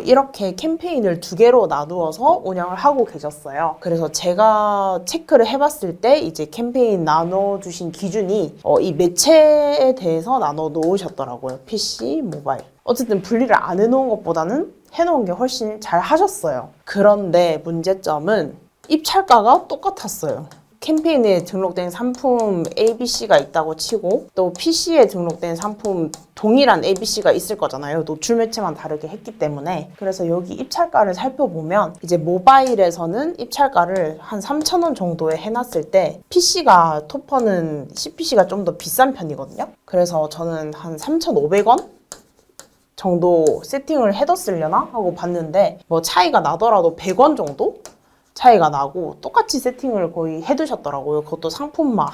이렇게 캠페인을 두 개로 나누어서 운영을 하고 계셨어요. 그래서 제가 체크를 해봤을 때 이제 캠페인 나눠주신 기준이 이 매체에 대해서 나눠 놓으셨더라고요. PC, 모바일. 어쨌든 분리를 안 해놓은 것보다는 해놓은 게 훨씬 잘 하셨어요. 그런데 문제점은 입찰가가 똑같았어요. 캠페인에 등록된 상품 ABC가 있다고 치고 또 PC에 등록된 상품 동일한 ABC가 있을 거잖아요. 노출 매체만 다르게 했기 때문에. 그래서 여기 입찰가를 살펴보면 이제 모바일에서는 입찰가를 한 3,000원 정도에 해놨을 때 PC가 토퍼는 CPC가 좀 더 비싼 편이거든요. 그래서 저는 한 3,500원? 정도 세팅을 해뒀으려나 하고 봤는데 뭐 차이가 나더라도 100원 정도? 차이가 나고 똑같이 세팅을 거의 해두셨더라고요. 그것도 상품만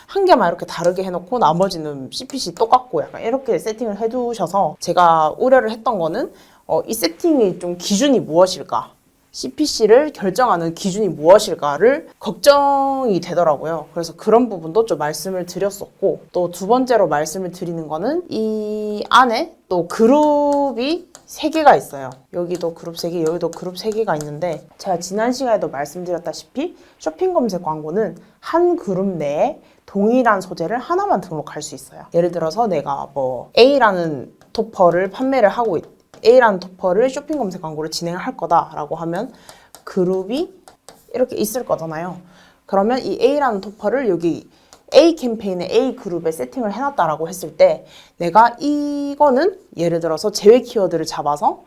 한 개만 이렇게 다르게 해놓고 나머지는 CPC 똑같고 약간 이렇게 세팅을 해두셔서 제가 우려를 했던 거는 이 세팅이 좀 기준이 무엇일까? CPC를 결정하는 기준이 무엇일까를 걱정이 되더라고요. 그래서 그런 부분도 좀 말씀을 드렸었고 또 두 번째로 말씀을 드리는 거는 이 안에 또 그룹이 3개가 있어요. 여기도 그룹 3개, 여기도 그룹 3개가 있는데 제가 지난 시간에도 말씀드렸다시피 쇼핑 검색 광고는 한 그룹 내에 동일한 소재를 하나만 등록할 수 있어요. 예를 들어서 내가 뭐 A라는 토퍼를 판매를 하고 A라는 토퍼를 쇼핑 검색 광고를 진행을 할 거다라고 하면 그룹이 이렇게 있을 거잖아요. 그러면 이 A라는 토퍼를 여기 A 캠페인에 A 그룹에 세팅을 해놨다라고 했을 때 내가 이거는 예를 들어서 제외 키워드를 잡아서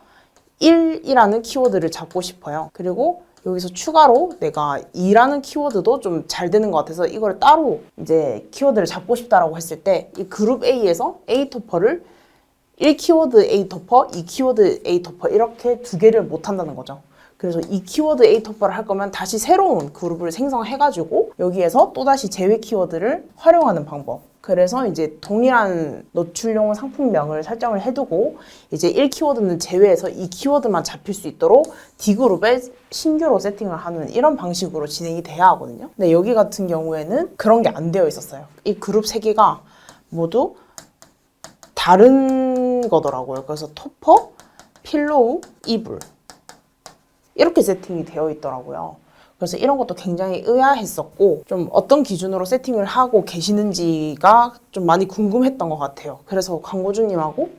1이라는 키워드를 잡고 싶어요. 그리고 여기서 추가로 내가 2라는 키워드도 좀 잘 되는 것 같아서 이걸 따로 이제 키워드를 잡고 싶다라고 했을 때 이 그룹 A에서 A 토퍼를 1 키워드 A 토퍼, 2 키워드 A 토퍼 이렇게 두 개를 못 한다는 거죠. 그래서 이 키워드 A 토퍼를 할 거면 다시 새로운 그룹을 생성해가지고 여기에서 또다시 제외 키워드를 활용하는 방법. 그래서 이제 동일한 노출용 상품명을 설정을 해두고 이제 1 키워드는 제외해서 2 키워드만 잡힐 수 있도록 D그룹에 신규로 세팅을 하는 이런 방식으로 진행이 돼야 하거든요. 근데 여기 같은 경우에는 그런 게 안 되어 있었어요. 이 그룹 3개가 모두 다른 거더라고요. 그래서 토퍼, 필로우, 이불 이렇게 세팅이 되어 있더라고요. 그래서 이런 것도 굉장히 의아했었고 좀 어떤 기준으로 세팅을 하고 계시는지가 좀 많이 궁금했던 것 같아요. 그래서 광고주님하고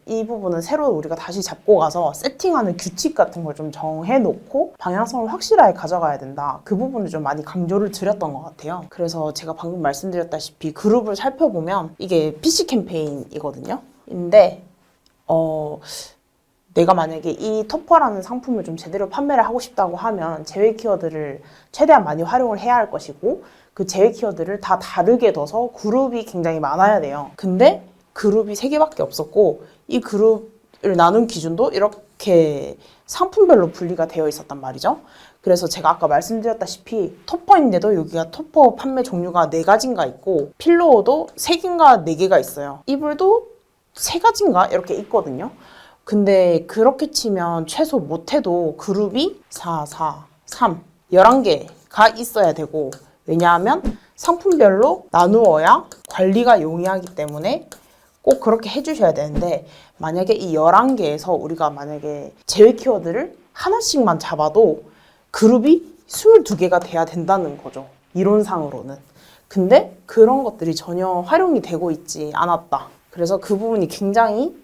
이 부분은 새로 우리가 다시 잡고 가서 세팅하는 규칙 같은 걸 좀 정해놓고 방향성을 확실하게 가져가야 된다. 그 부분을 좀 많이 강조를 드렸던 것 같아요. 그래서 제가 방금 말씀드렸다시피 그룹을 살펴보면 이게 PC 캠페인이거든요. 근데 내가 만약에 이 토퍼라는 상품을 좀 제대로 판매를 하고 싶다고 하면 제외 키워드를 최대한 많이 활용을 해야 할 것이고 그 제외 키워드를 다 다르게 둬서 그룹이 굉장히 많아야 돼요. 근데 그룹이 3개밖에 없었고 이 그룹을 나눈 기준도 이렇게 상품별로 분리가 되어 있었단 말이죠. 그래서 제가 아까 말씀드렸다시피 토퍼인데도 여기가 토퍼 판매 종류가 4가지인가 있고 필로우도 3개인가 4개가 있어요. 이불도 3가지인가 이렇게 있거든요. 근데 그렇게 치면 최소 못해도 그룹이 4, 4, 3, 11개가 있어야 되고 왜냐하면 상품별로 나누어야 관리가 용이하기 때문에 꼭 그렇게 해주셔야 되는데 만약에 이 11개에서 우리가 만약에 제외 키워드를 하나씩만 잡아도 그룹이 22개가 돼야 된다는 거죠. 이론상으로는. 근데 그런 것들이 전혀 활용이 되고 있지 않았다. 그래서 그 부분이 굉장히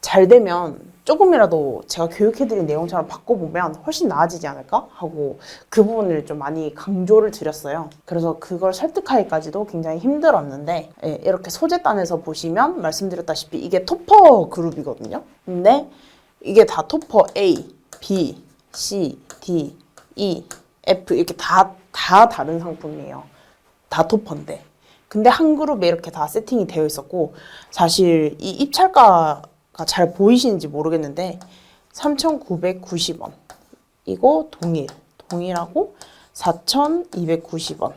잘 되면 조금이라도 제가 교육해드린 내용처럼 바꿔보면 훨씬 나아지지 않을까 하고 그 부분을 좀 많이 강조를 드렸어요. 그래서 그걸 설득하기까지도 굉장히 힘들었는데 이렇게 소재단에서 보시면 말씀드렸다시피 이게 토퍼 그룹이거든요. 근데 이게 다 토퍼 A, B, C, D, E, F 이렇게 다 다른 상품이에요. 다 토퍼인데. 근데 한 그룹에 이렇게 다 세팅이 되어 있었고 사실 이 입찰가 잘 보이시는지 모르겠는데 3,990원 이거 동일하고 4,290원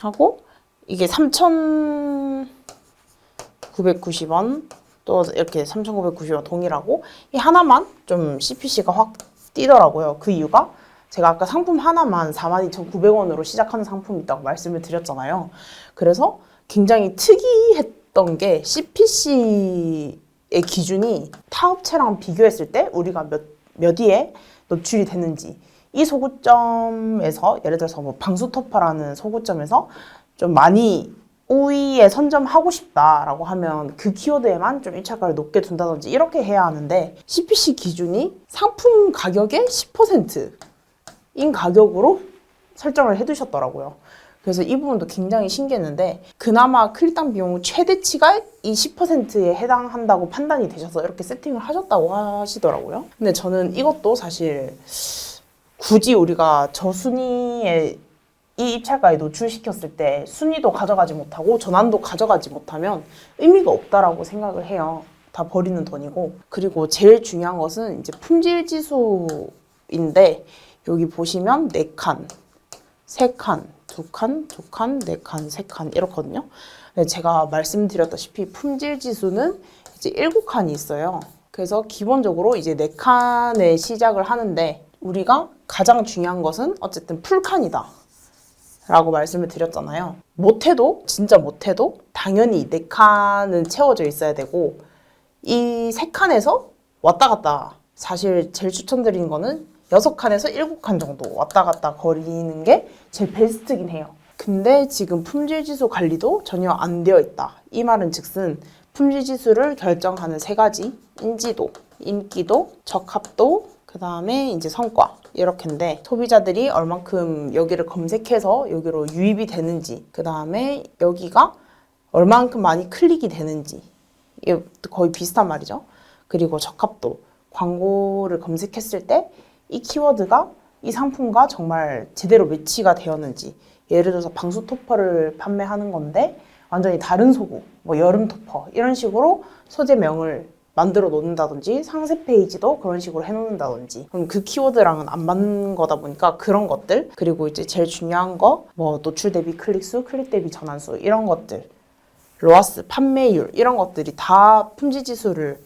하고 이게 3,990원 또 이렇게 3,990원 동일하고 이 하나만 좀 CPC가 확 뛰더라고요. 그 이유가 제가 아까 상품 하나만 42,900원으로 시작하는 상품이 있다고 말씀을 드렸잖아요. 그래서 굉장히 특이했던 게 CPC의 기준이 타 업체랑 비교했을 때 우리가 몇 위에 노출이 됐는지 이 소구점에서 예를 들어서 뭐 방수토퍼라는 소구점에서 좀 많이 우위에 선점하고 싶다라고 하면 그 키워드에만 좀 일차가를 높게 둔다든지 이렇게 해야 하는데 CPC 기준이 상품 가격의 10%인 가격으로 설정을 해두셨더라고요. 그래서 이 부분도 굉장히 신기했는데 그나마 클릭당 비용 최대치가 이 10%에 해당한다고 판단이 되셔서 이렇게 세팅을 하셨다고 하시더라고요. 근데 저는 이것도 사실 굳이 우리가 저순위에 이 입찰가에 노출시켰을 때 순위도 가져가지 못하고 전환도 가져가지 못하면 의미가 없다라고 생각을 해요. 다 버리는 돈이고. 그리고 제일 중요한 것은 이제 품질 지수인데 여기 보시면 4칸, 3칸, 2칸, 2칸, 4칸, 3칸 이렇거든요. 제가 말씀드렸다시피 품질 지수는 이제 7칸이 있어요. 그래서 기본적으로 이제 4칸에 시작을 하는데 우리가 가장 중요한 것은 어쨌든 풀칸이다 라고 말씀을 드렸잖아요. 못해도 진짜 못해도 당연히 4칸은 채워져 있어야 되고 이 3칸에서 왔다 갔다 사실 제일 추천드리는 거는 6칸에서 7칸 정도 왔다 갔다 거리는 게 제일 베스트긴 해요. 근데 지금 품질지수 관리도 전혀 안 되어 있다. 이 말은 즉슨 품질지수를 결정하는 3가지 인지도, 인기도, 적합도, 그 다음에 이제 성과 이렇게인데 소비자들이 얼만큼 여기를 검색해서 여기로 유입이 되는지, 그 다음에 여기가 얼만큼 많이 클릭이 되는지, 이게 거의 비슷한 말이죠. 그리고 적합도, 광고를 검색했을 때 이 키워드가 이 상품과 정말 제대로 매치가 되었는지, 예를 들어서 방수 토퍼를 판매하는 건데 완전히 다른 소구, 뭐 여름 토퍼 이런 식으로 소재명을 만들어 놓는다든지 상세 페이지도 그런 식으로 해놓는다든지, 그럼 그 키워드랑은 안 맞는 거다 보니까 그런 것들, 그리고 이제 제일 중요한 거 뭐 노출 대비 클릭수, 클릭 대비 전환수 이런 것들, 로아스, 판매율 이런 것들이 다 품질 지수를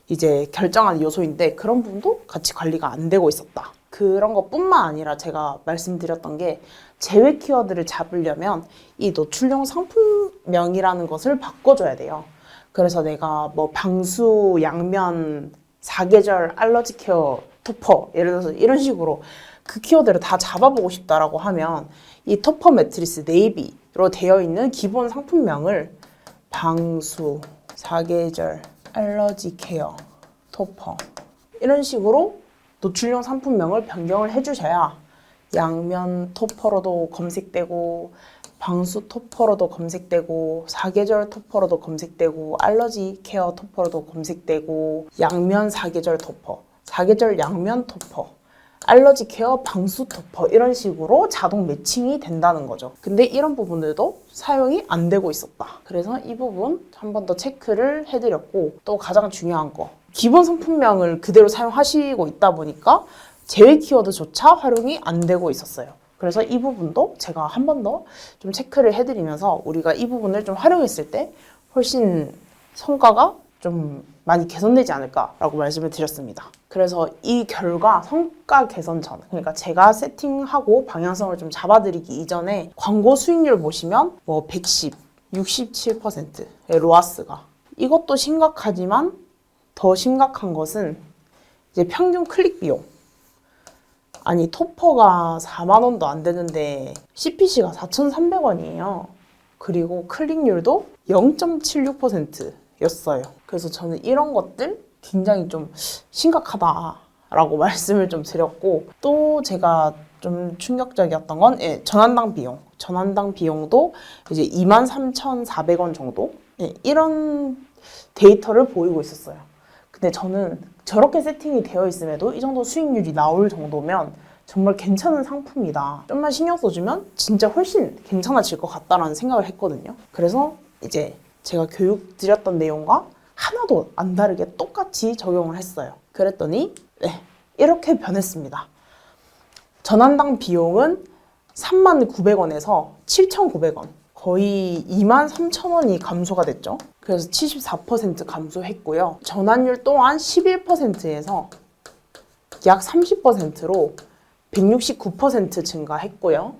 이제 결정하는 요소인데 그런 부분도 같이 관리가 안 되고 있었다. 그런 것뿐만 아니라 제가 말씀드렸던 게 제외 키워드를 잡으려면 이 노출용 상품명이라는 것을 바꿔줘야 돼요. 그래서 내가 뭐 방수, 양면, 사계절, 알러지 케어, 토퍼 예를 들어서 이런 식으로 그 키워드를 다 잡아보고 싶다라고 하면 이 토퍼 매트리스 네이비로 되어 있는 기본 상품명을 방수, 사계절, 알러지 케어, 토퍼 이런 식으로 노출용 상품명을 변경을 해주셔야 양면 토퍼로도 검색되고 방수 토퍼로도 검색되고 사계절 토퍼로도 검색되고 알러지 케어 토퍼로도 검색되고 양면 사계절 토퍼, 사계절 양면 토퍼, 알러지 케어 방수 토퍼 이런 식으로 자동 매칭이 된다는 거죠. 근데 이런 부분들도 사용이 안 되고 있었다. 그래서 이 부분 한 번 더 체크를 해드렸고, 또 가장 중요한 거 기본 상품명을 그대로 사용하시고 있다 보니까 제외 키워드조차 활용이 안 되고 있었어요. 그래서 이 부분도 제가 한 번 더 좀 체크를 해드리면서 우리가 이 부분을 좀 활용했을 때 훨씬 성과가 좀 많이 개선되지 않을까라고 말씀을 드렸습니다. 그래서 이 결과 성과 개선 전, 그러니까 제가 세팅하고 방향성을 좀 잡아드리기 이전에 광고 수익률 보시면 뭐 110, 67%의 로아스가, 이것도 심각하지만 더 심각한 것은 이제 평균 클릭 비용. 아니 토퍼가 4만 원도 안 되는데 CPC가 4,300원이에요. 그리고 클릭률도 0.76%였어요. 그래서 저는 이런 것들 굉장히 좀 심각하다라고 말씀을 좀 드렸고, 또 제가 좀 충격적이었던 건 전환당 비용. 전환당 비용도 이제 23,400원 정도? 이런 데이터를 보이고 있었어요. 근데 저는 저렇게 세팅이 되어 있음에도 이 정도 수익률이 나올 정도면 정말 괜찮은 상품이다. 좀만 신경 써주면 진짜 훨씬 괜찮아질 것 같다라는 생각을 했거든요. 그래서 이제 제가 교육 드렸던 내용과 하나도 안 다르게 똑같이 적용을 했어요. 그랬더니 이렇게 변했습니다. 전환당 비용은 39,900원에서 7,900원, 거의 23,000원이 감소가 됐죠. 그래서 74% 감소했고요. 전환율 또한 11%에서 약 30%로 169% 증가했고요.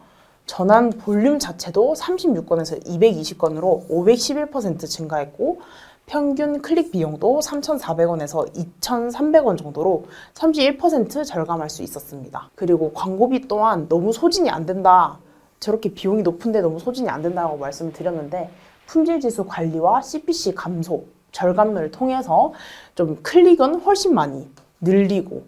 전환 볼륨 자체도 36건에서 220건으로 511% 증가했고, 평균 클릭 비용도 3,400원에서 2,300원 정도로 31% 절감할 수 있었습니다. 그리고 광고비 또한 너무 소진이 안 된다. 저렇게 비용이 높은데 너무 소진이 안 된다고 말씀을 드렸는데, 품질지수 관리와 CPC 감소, 절감을 통해서 좀 클릭은 훨씬 많이 늘리고,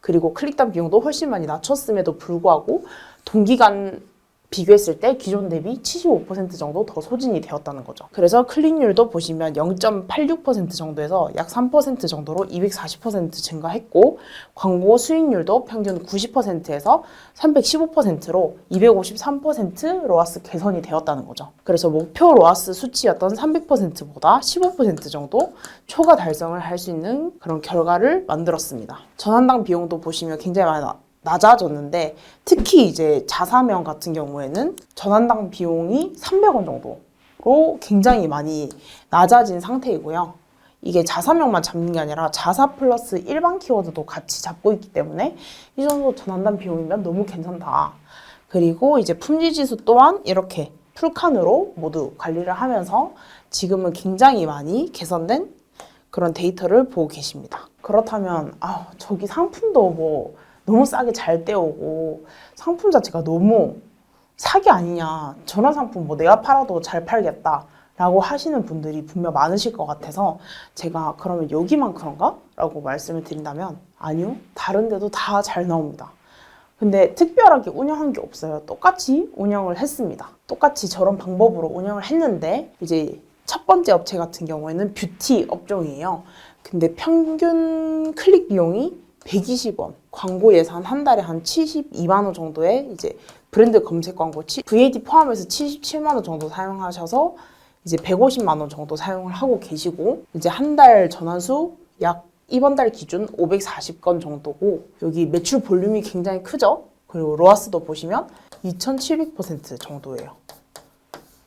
그리고 클릭당 비용도 훨씬 많이 낮췄음에도 불구하고 동기간 비교했을 때 기존 대비 75% 정도 더 소진이 되었다는 거죠. 그래서 클릭률도 보시면 0.86% 정도에서 약 3% 정도로 240% 증가했고, 광고 수익률도 평균 90%에서 315%로 253% 로아스 개선이 되었다는 거죠. 그래서 목표 로아스 수치였던 300%보다 15% 정도 초과 달성을 할 수 있는 그런 결과를 만들었습니다. 전환당 비용도 보시면 굉장히 많이 낮아졌는데, 특히 이제 자사명 같은 경우에는 전환당 비용이 300원 정도로 굉장히 많이 낮아진 상태이고요. 이게 자사명만 잡는 게 아니라 자사 플러스 일반 키워드도 같이 잡고 있기 때문에 이 정도 전환당 비용이면 너무 괜찮다. 그리고 이제 품질지수 또한 이렇게 풀칸으로 모두 관리를 하면서 지금은 굉장히 많이 개선된 그런 데이터를 보고 계십니다. 그렇다면 저기 상품도 뭐 너무 싸게 잘 떼오고 상품 자체가 너무 사기 아니냐, 저런 상품 뭐 내가 팔아도 잘 팔겠다 라고 하시는 분들이 분명 많으실 것 같아서 제가 그러면 여기만 그런가? 라고 말씀을 드린다면 아니요, 다른 데도 다 잘 나옵니다. 근데 특별하게 운영한 게 없어요. 똑같이 운영을 했습니다. 똑같이 저런 방법으로 운영을 했는데 이제 첫 번째 업체 같은 경우에는 뷰티 업종이에요. 근데 평균 클릭 비용이 120원, 광고 예산 한 달에 한 72만 원 정도의 이제 브랜드 검색 광고, VAT 포함해서 77만 원 정도 사용하셔서 이제 150만 원 정도 사용을 하고 계시고, 이제 한 달 전환수 약 이번 달 기준 540건 정도고, 여기 매출 볼륨이 굉장히 크죠? 그리고 로아스도 보시면 2700% 정도예요.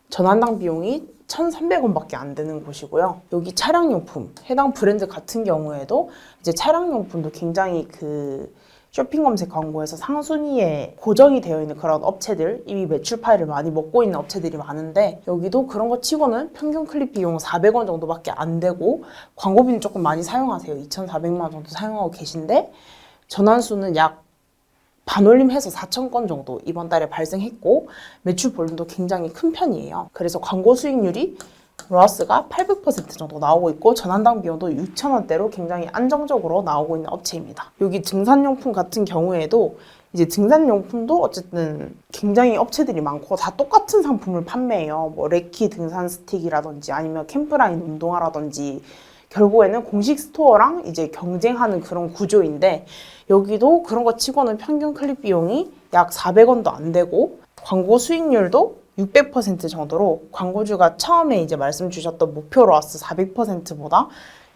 전환당 비용이 1,300원밖에 안 되는 곳이고요. 여기 차량용품, 해당 브랜드 같은 경우에도 이제 차량용품도 굉장히 그 쇼핑 검색 광고에서 상순위에 고정이 되어 있는 그런 업체들, 이미 매출 파일을 많이 먹고 있는 업체들이 많은데, 여기도 그런 거 치고는 평균 클릭 비용 400원 정도밖에 안 되고, 광고비는 조금 많이 사용하세요. 2,400만 원 정도 사용하고 계신데, 전환수는 약 반올림 해서 4,000건 정도 이번 달에 발생했고, 매출 볼륨도 굉장히 큰 편이에요. 그래서 광고 수익률이 로아스가 800% 정도 나오고 있고, 전환당 비용도 6,000원대로 굉장히 안정적으로 나오고 있는 업체입니다. 여기 등산용품 같은 경우에도 이제 등산용품도 어쨌든 굉장히 업체들이 많고 다 똑같은 상품을 판매해요. 뭐 레키 등산 스틱이라든지 아니면 캠프라인 운동화라든지, 결국에는 공식 스토어랑 이제 경쟁하는 그런 구조인데, 여기도 그런 거 치고는 평균 클릭 비용이 약 400원도 안 되고, 광고 수익률도 600% 정도로 광고주가 처음에 이제 말씀 주셨던 목표 로아스 400%보다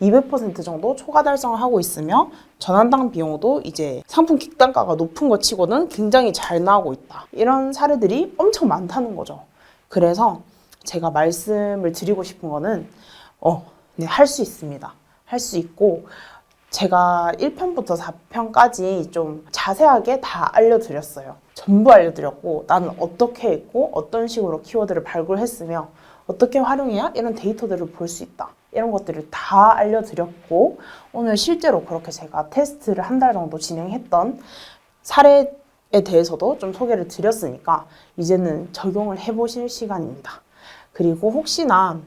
200% 정도 초과 달성을 하고 있으며, 전환당 비용도 이제 상품 객단가가 높은 거 치고는 굉장히 잘 나오고 있다. 이런 사례들이 엄청 많다는 거죠. 그래서 제가 말씀을 드리고 싶은 거는 네, 할 수 있습니다. 할 수 있고, 제가 1편부터 4편까지 좀 자세하게 다 알려드렸어요. 전부 알려드렸고, 나는 어떻게 했고 어떤 식으로 키워드를 발굴했으며 어떻게 활용해야 이런 데이터들을 볼 수 있다, 이런 것들을 다 알려드렸고, 오늘 실제로 그렇게 제가 테스트를 한 달 정도 진행했던 사례에 대해서도 좀 소개를 드렸으니까 이제는 적용을 해보실 시간입니다. 그리고 혹시나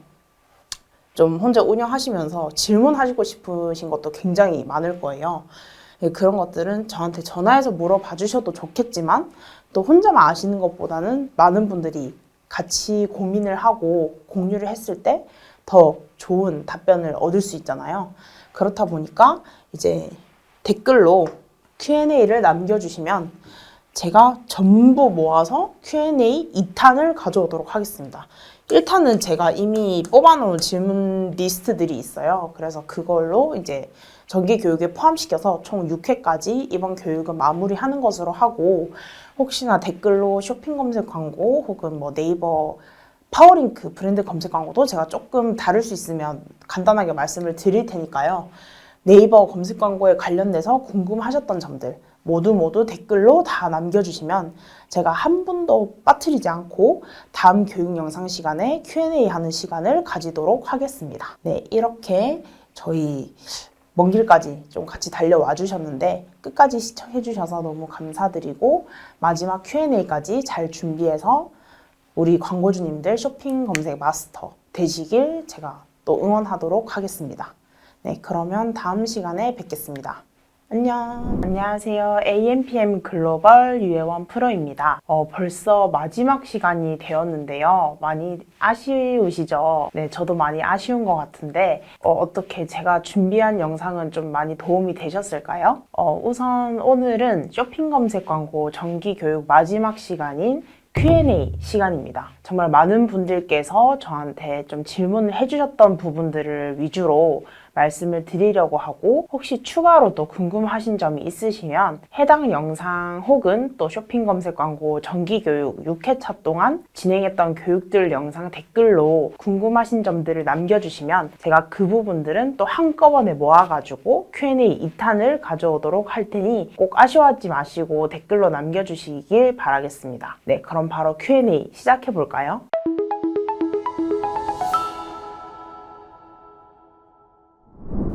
좀 혼자 운영하시면서 질문하시고 싶으신 것도 굉장히 많을 거예요. 그런 것들은 저한테 전화해서 물어봐 주셔도 좋겠지만, 또 혼자만 아시는 것보다는 많은 분들이 같이 고민을 하고 공유를 했을 때 더 좋은 답변을 얻을 수 있잖아요. 그렇다 보니까 이제 댓글로 Q&A를 남겨주시면 제가 전부 모아서 Q&A 2탄을 가져오도록 하겠습니다. 1탄은 제가 이미 뽑아놓은 질문 리스트들이 있어요. 그래서 그걸로 이제 정기 교육에 포함시켜서 총 6회까지 이번 교육은 마무리하는 것으로 하고, 혹시나 댓글로 쇼핑 검색 광고 혹은 뭐 네이버 파워링크 브랜드 검색 광고도 제가 조금 다룰 수 있으면 간단하게 말씀을 드릴 테니까요. 네이버 검색 광고에 관련돼서 궁금하셨던 점들 모두 댓글로 다 남겨주시면 제가 한 분도 빠뜨리지 않고 다음 교육 영상 시간에 Q&A 하는 시간을 가지도록 하겠습니다. 네, 이렇게 저희 먼 길까지 좀 같이 달려와 주셨는데 끝까지 시청해 주셔서 너무 감사드리고, 마지막 Q&A까지 잘 준비해서 우리 광고주님들 쇼핑 검색 마스터 되시길 제가 또 응원하도록 하겠습니다. 네, 그러면 다음 시간에 뵙겠습니다. 안녕. 안녕하세요. AMPM 글로벌 유혜원 프로입니다. 벌써 마지막 시간이 되었는데요. 많이 아쉬우시죠? 네, 저도 많이 아쉬운 것 같은데 어떻게 제가 준비한 영상은 좀 많이 도움이 되셨을까요? 우선 오늘은 쇼핑 검색 광고 정기 교육 마지막 시간인 Q&A 시간입니다. 정말 많은 분들께서 저한테 좀 질문을 해주셨던 부분들을 위주로 말씀을 드리려고 하고, 혹시 추가로 또 궁금하신 점이 있으시면 해당 영상 혹은 또 쇼핑 검색 광고 정기 교육 6회차 동안 진행했던 교육들 영상 댓글로 궁금하신 점들을 남겨주시면 제가 그 부분들은 또 한꺼번에 모아가지고 Q&A 2탄을 가져오도록 할 테니 꼭 아쉬워하지 마시고 댓글로 남겨주시길 바라겠습니다. 네, 그럼 바로 Q&A 시작해 볼까요?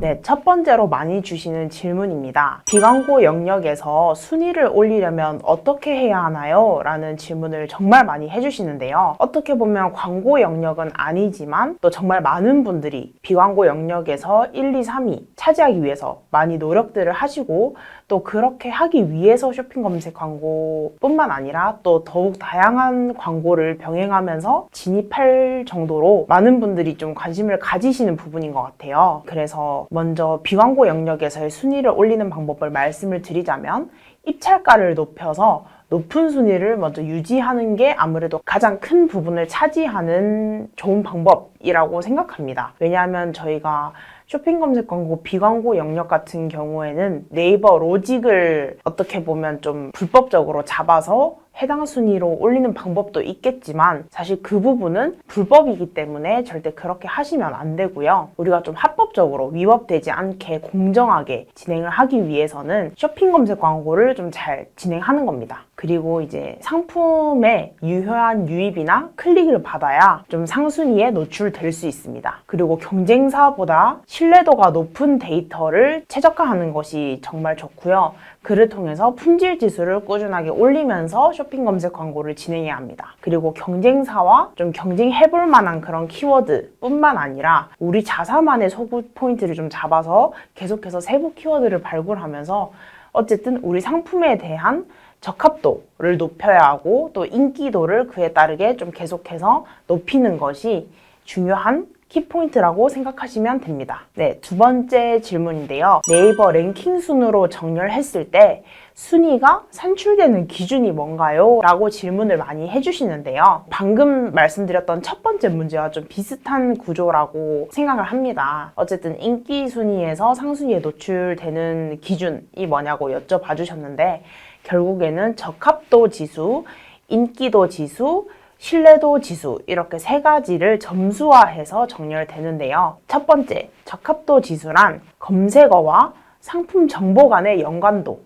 네, 첫 번째로 많이 주시는 질문입니다. 비광고 영역에서 순위를 올리려면 어떻게 해야 하나요? 라는 질문을 정말 많이 해주시는데요. 어떻게 보면 광고 영역은 아니지만 또 정말 많은 분들이 비광고 영역에서 1, 2, 3위 차지하기 위해서 많이 노력들을 하시고 또 그렇게 하기 위해서 쇼핑 검색 광고뿐만 아니라 또 더욱 다양한 광고를 병행하면서 진입할 정도로 많은 분들이 좀 관심을 가지시는 부분인 것 같아요. 그래서 먼저 비광고 영역에서의 순위를 올리는 방법을 말씀을 드리자면 입찰가를 높여서 높은 순위를 먼저 유지하는 게 아무래도 가장 큰 부분을 차지하는 좋은 방법이라고 생각합니다. 왜냐하면 저희가 쇼핑 검색 광고 비광고 영역 같은 경우에는 네이버 로직을 어떻게 보면 좀 불법적으로 잡아서 해당 순위로 올리는 방법도 있겠지만 사실 그 부분은 불법이기 때문에 절대 그렇게 하시면 안 되고요. 우리가 좀 합법적으로 위법되지 않게 공정하게 진행을 하기 위해서는 쇼핑 검색 광고를 좀 잘 진행하는 겁니다. 그리고 이제 상품의 유효한 유입이나 클릭을 받아야 좀 상순위에 노출될 수 있습니다. 그리고 경쟁사보다 신뢰도가 높은 데이터를 최적화하는 것이 정말 좋고요. 그를 통해서 품질 지수를 꾸준하게 올리면서 쇼핑 검색 광고를 진행해야 합니다. 그리고 경쟁사와 좀 경쟁해볼 만한 그런 키워드 뿐만 아니라 우리 자사만의 소구 포인트를 좀 잡아서 계속해서 세부 키워드를 발굴하면서 어쨌든 우리 상품에 대한 적합도를 높여야 하고 또 인기도를 그에 따르게 좀 계속해서 높이는 것이 중요한 키포인트라고 생각하시면 됩니다. 네, 두 번째 질문인데요. 네이버 랭킹 순으로 정렬했을 때 순위가 산출되는 기준이 뭔가요? 라고 질문을 많이 해주시는데요. 방금 말씀드렸던 첫 번째 문제와 좀 비슷한 구조라고 생각을 합니다. 어쨌든 인기 순위에서 상순위에 노출되는 기준이 뭐냐고 여쭤봐 주셨는데 결국에는 적합도 지수, 인기도 지수, 신뢰도 지수 이렇게 세 가지를 점수화해서 정렬되는데요. 첫 번째, 적합도 지수란 검색어와 상품 정보 간의 연관도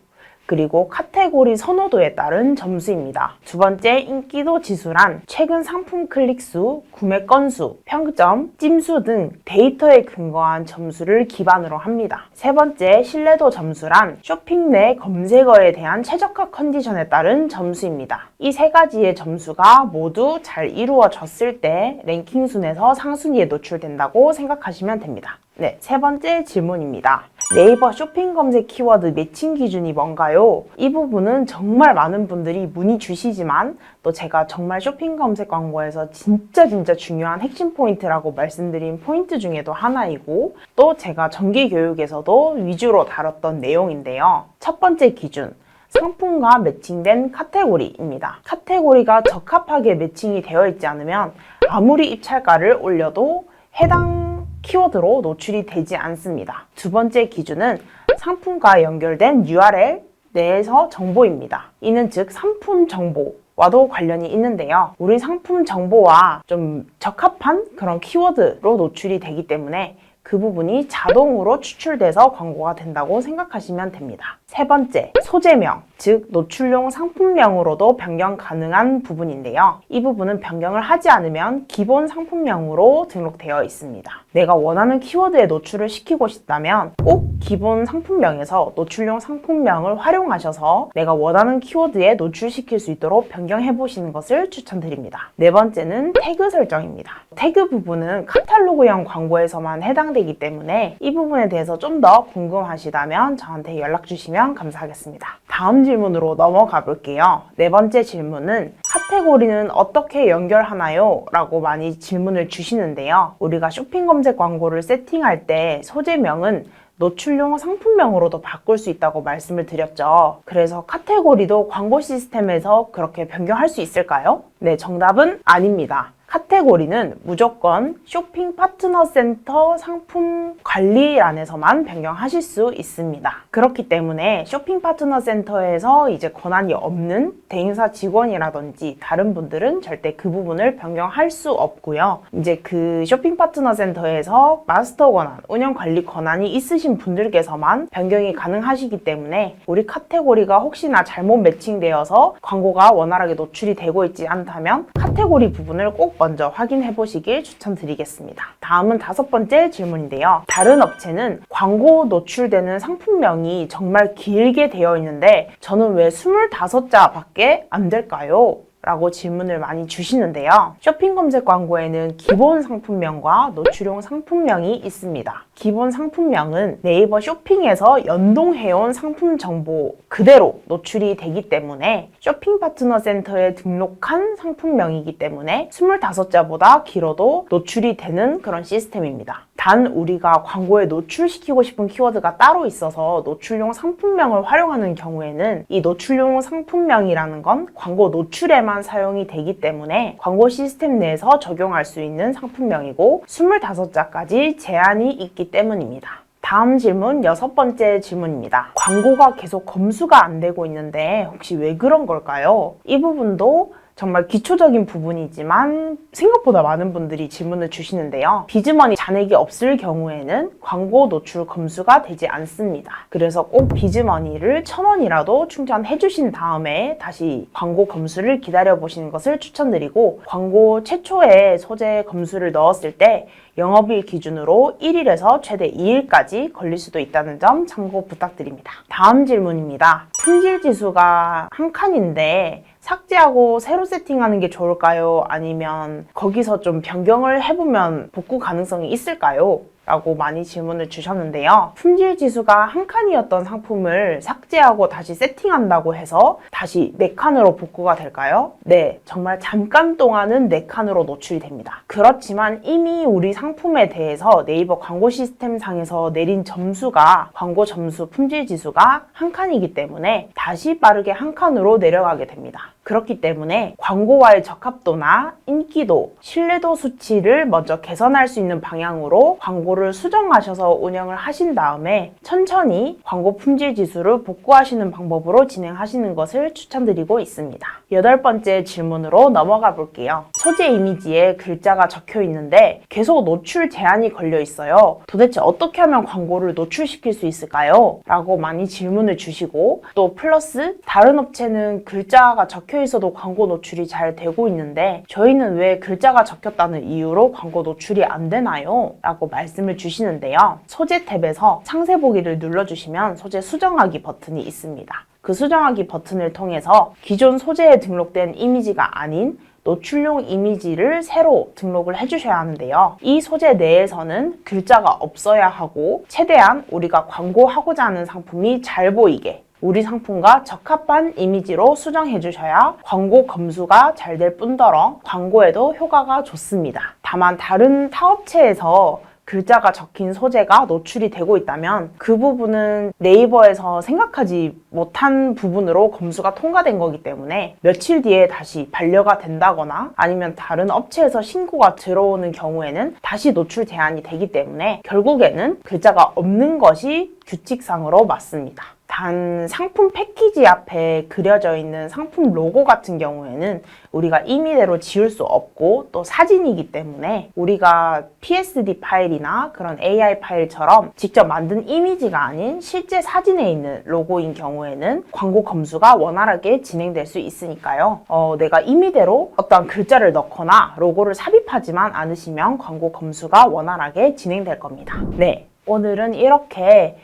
그리고 카테고리 선호도에 따른 점수입니다. 두 번째, 인기도 지수란 최근 상품 클릭수, 구매 건수, 평점, 찜수 등 데이터에 근거한 점수를 기반으로 합니다. 세 번째, 신뢰도 점수란 쇼핑 내 검색어에 대한 최적화 컨디션에 따른 점수입니다. 이 세 가지의 점수가 모두 잘 이루어졌을 때 랭킹 순에서 상순위에 노출된다고 생각하시면 됩니다. 네, 세 번째 질문입니다. 네이버 쇼핑 검색 키워드 매칭 기준이 뭔가요? 이 부분은 정말 많은 분들이 문의 주시지만 또 제가 정말 쇼핑 검색 광고에서 진짜 중요한 핵심 포인트라고 말씀드린 포인트 중에도 하나이고 또 제가 정기 교육에서도 위주로 다뤘던 내용인데요. 첫 번째 기준, 상품과 매칭된 카테고리입니다. 카테고리가 적합하게 매칭이 되어 있지 않으면 아무리 입찰가를 올려도 해당 키워드로 노출이 되지 않습니다. 두 번째 기준은 상품과 연결된 URL 내에서 정보입니다. 이는 즉 상품 정보와도 관련이 있는데요. 우리 상품 정보와 좀 적합한 그런 키워드로 노출이 되기 때문에 그 부분이 자동으로 추출돼서 광고가 된다고 생각하시면 됩니다. 세 번째, 소재명, 즉 노출용 상품명으로도 변경 가능한 부분인데요. 이 부분은 변경을 하지 않으면 기본 상품명으로 등록되어 있습니다. 내가 원하는 키워드에 노출을 시키고 싶다면 꼭 기본 상품명에서 노출용 상품명을 활용하셔서 내가 원하는 키워드에 노출시킬 수 있도록 변경해 보시는 것을 추천드립니다. 네 번째는 태그 설정입니다. 태그 부분은 카탈로그형 광고에서만 해당되기 때문에 이 부분에 대해서 좀 더 궁금하시다면 저한테 연락 주시면 감사하겠습니다. 다음 질문으로 넘어가 볼게요. 네 번째 질문은 카테고리는 어떻게 연결하나요? 라고 많이 질문을 주시는데요. 우리가 쇼핑 검색 광고를 세팅할 때 소재명은 노출용 상품명으로도 바꿀 수 있다고 말씀을 드렸죠. 그래서 카테고리도 광고 시스템에서 그렇게 변경할 수 있을까요? 네, 정답은 아닙니다. 카테고리는 무조건 쇼핑 파트너 센터 상품 관리란에서만 변경하실 수 있습니다. 그렇기 때문에 쇼핑 파트너 센터에서 이제 권한이 없는 대행사 직원이라든지 다른 분들은 절대 그 부분을 변경할 수 없고요. 이제 그 쇼핑 파트너 센터에서 마스터 권한, 운영 관리 권한이 있으신 분들께서만 변경이 가능하시기 때문에 우리 카테고리가 혹시나 잘못 매칭되어서 광고가 원활하게 노출이 되고 있지 않다면 카테고리 부분을 꼭 먼저 확인해 보시길 추천드리겠습니다. 다음은 5번째 질문인데요. 다른 업체는 광고 노출되는 상품명이 정말 길게 되어 있는데 저는 왜 25자밖에 안 될까요? 라고 질문을 많이 주시는데요. 쇼핑 검색 광고에는 기본 상품명과 노출용 상품명이 있습니다. 기본 상품명은 네이버 쇼핑에서 연동해온 상품 정보 그대로 노출이 되기 때문에 쇼핑 파트너 센터에 등록한 상품명이기 때문에 25자보다 길어도 노출이 되는 그런 시스템입니다. 단 우리가 광고에 노출시키고 싶은 키워드가 따로 있어서 노출용 상품명을 활용하는 경우에는 이 노출용 상품명이라는 건 광고 노출에만 사용이 되기 때문에 광고 시스템 내에서 적용할 수 있는 상품명이고 25자까지 제한이 있기 때문입니다. 다음 질문 6번째 질문입니다. 광고가 계속 검수가 안 되고 있는데 혹시 왜 그런 걸까요? 이 부분도 정말 기초적인 부분이지만 생각보다 많은 분들이 질문을 주시는데요. 비즈머니 잔액이 없을 경우에는 광고 노출 검수가 되지 않습니다. 그래서 꼭 비즈머니를 1,000원이라도 충전해 주신 다음에 다시 광고 검수를 기다려 보시는 것을 추천드리고 광고 최초에 소재 검수를 넣었을 때 영업일 기준으로 1일에서 최대 2일까지 걸릴 수도 있다는 점 참고 부탁드립니다. 다음 질문입니다. 품질 지수가 한 칸인데 삭제하고 새로 세팅하는 게 좋을까요? 아니면 거기서 좀 변경을 해보면 복구 가능성이 있을까요? 라고 많이 질문을 주셨는데요. 품질 지수가 한 칸이었던 상품을 삭제하고 다시 세팅한다고 해서 다시 4칸으로 복구가 될까요? 네, 정말 잠깐 동안은 4칸으로 노출이 됩니다. 그렇지만 이미 우리 상품에 대해서 네이버 광고 시스템 상에서 내린 점수가 광고 점수 품질 지수가 한 칸이기 때문에 다시 빠르게 한 칸으로 내려가게 됩니다. 그렇기 때문에 광고와의 적합도나 인기도, 신뢰도 수치를 먼저 개선할 수 있는 방향으로 광고를 수정하셔서 운영을 하신 다음에 천천히 광고 품질 지수를 복구하시는 방법으로 진행하시는 것을 추천드리고 있습니다. 8번째 질문으로 넘어가 볼게요. 소재 이미지에 글자가 적혀 있는데 계속 노출 제한이 걸려 있어요. 도대체 어떻게 하면 광고를 노출시킬 수 있을까요? 라고 많이 질문을 주시고 또 플러스 다른 업체는 글자가 적혀 있어도 광고 노출이 잘 되고 있는데 저희는 왜 글자가 적혔다는 이유로 광고 노출이 안 되나요? 라고 말씀을 주시는데요. 소재 탭에서 상세 보기를 눌러주시면 소재 수정하기 버튼이 있습니다. 그 수정하기 버튼을 통해서 기존 소재에 등록된 이미지가 아닌 노출용 이미지를 새로 등록을 해주셔야 하는데요. 이 소재 내에서는 글자가 없어야 하고 최대한 우리가 광고하고자 하는 상품이 잘 보이게 우리 상품과 적합한 이미지로 수정해 주셔야 광고 검수가 잘 될 뿐더러 광고에도 효과가 좋습니다. 다만 다른 타업체에서 글자가 적힌 소재가 노출이 되고 있다면 그 부분은 네이버에서 생각하지 못한 부분으로 검수가 통과된 거기 때문에 며칠 뒤에 다시 반려가 된다거나 아니면 다른 업체에서 신고가 들어오는 경우에는 다시 노출 제한이 되기 때문에 결국에는 글자가 없는 것이 규칙상으로 맞습니다. 단 상품 패키지 앞에 그려져 있는 상품 로고 같은 경우에는 우리가 임의대로 지울 수 없고 또 사진이기 때문에 우리가 PSD 파일이나 그런 AI 파일처럼 직접 만든 이미지가 아닌 실제 사진에 있는 로고인 경우에는 광고 검수가 원활하게 진행될 수 있으니까요. 내가 임의대로 어떤 글자를 넣거나 로고를 삽입하지만 않으시면 광고 검수가 원활하게 진행될 겁니다. 네, 오늘은 이렇게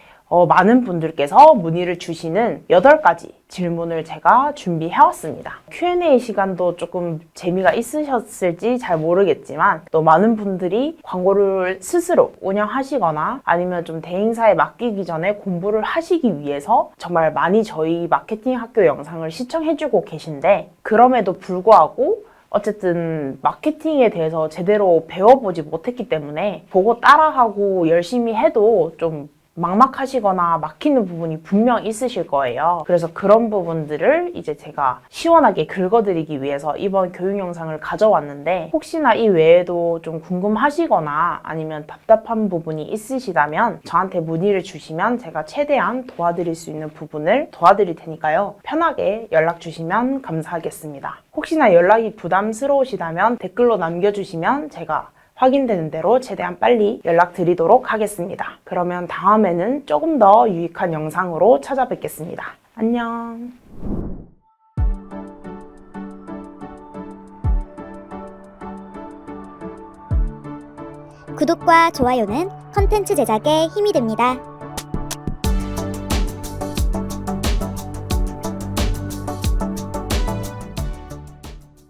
많은 분들께서 문의를 주시는 8가지 질문을 제가 준비해왔습니다. Q&A 시간도 조금 재미가 있으셨을지 잘 모르겠지만 또 많은 분들이 광고를 스스로 운영하시거나 아니면 좀 대행사에 맡기기 전에 공부를 하시기 위해서 정말 많이 저희 마케팅 학교 영상을 시청해주고 계신데 그럼에도 불구하고 어쨌든 마케팅에 대해서 제대로 배워보지 못했기 때문에 보고 따라하고 열심히 해도 좀 막막하시거나 막히는 부분이 분명 있으실 거예요. 그래서 그런 부분들을 이제 제가 시원하게 긁어드리기 위해서 이번 교육 영상을 가져왔는데 혹시나 이 외에도 좀 궁금하시거나 아니면 답답한 부분이 있으시다면 저한테 문의를 주시면 제가 최대한 도와드릴 수 있는 부분을 도와드릴 테니까요. 편하게 연락 주시면 감사하겠습니다. 혹시나 연락이 부담스러우시다면 댓글로 남겨주시면 제가 확인되는 대로 최대한 빨리 연락드리도록 하겠습니다. 그러면 다음에는 조금 더 유익한 영상으로 찾아뵙겠습니다. 안녕. 구독과 좋아요는 컨텐츠 제작에 힘이 됩니다.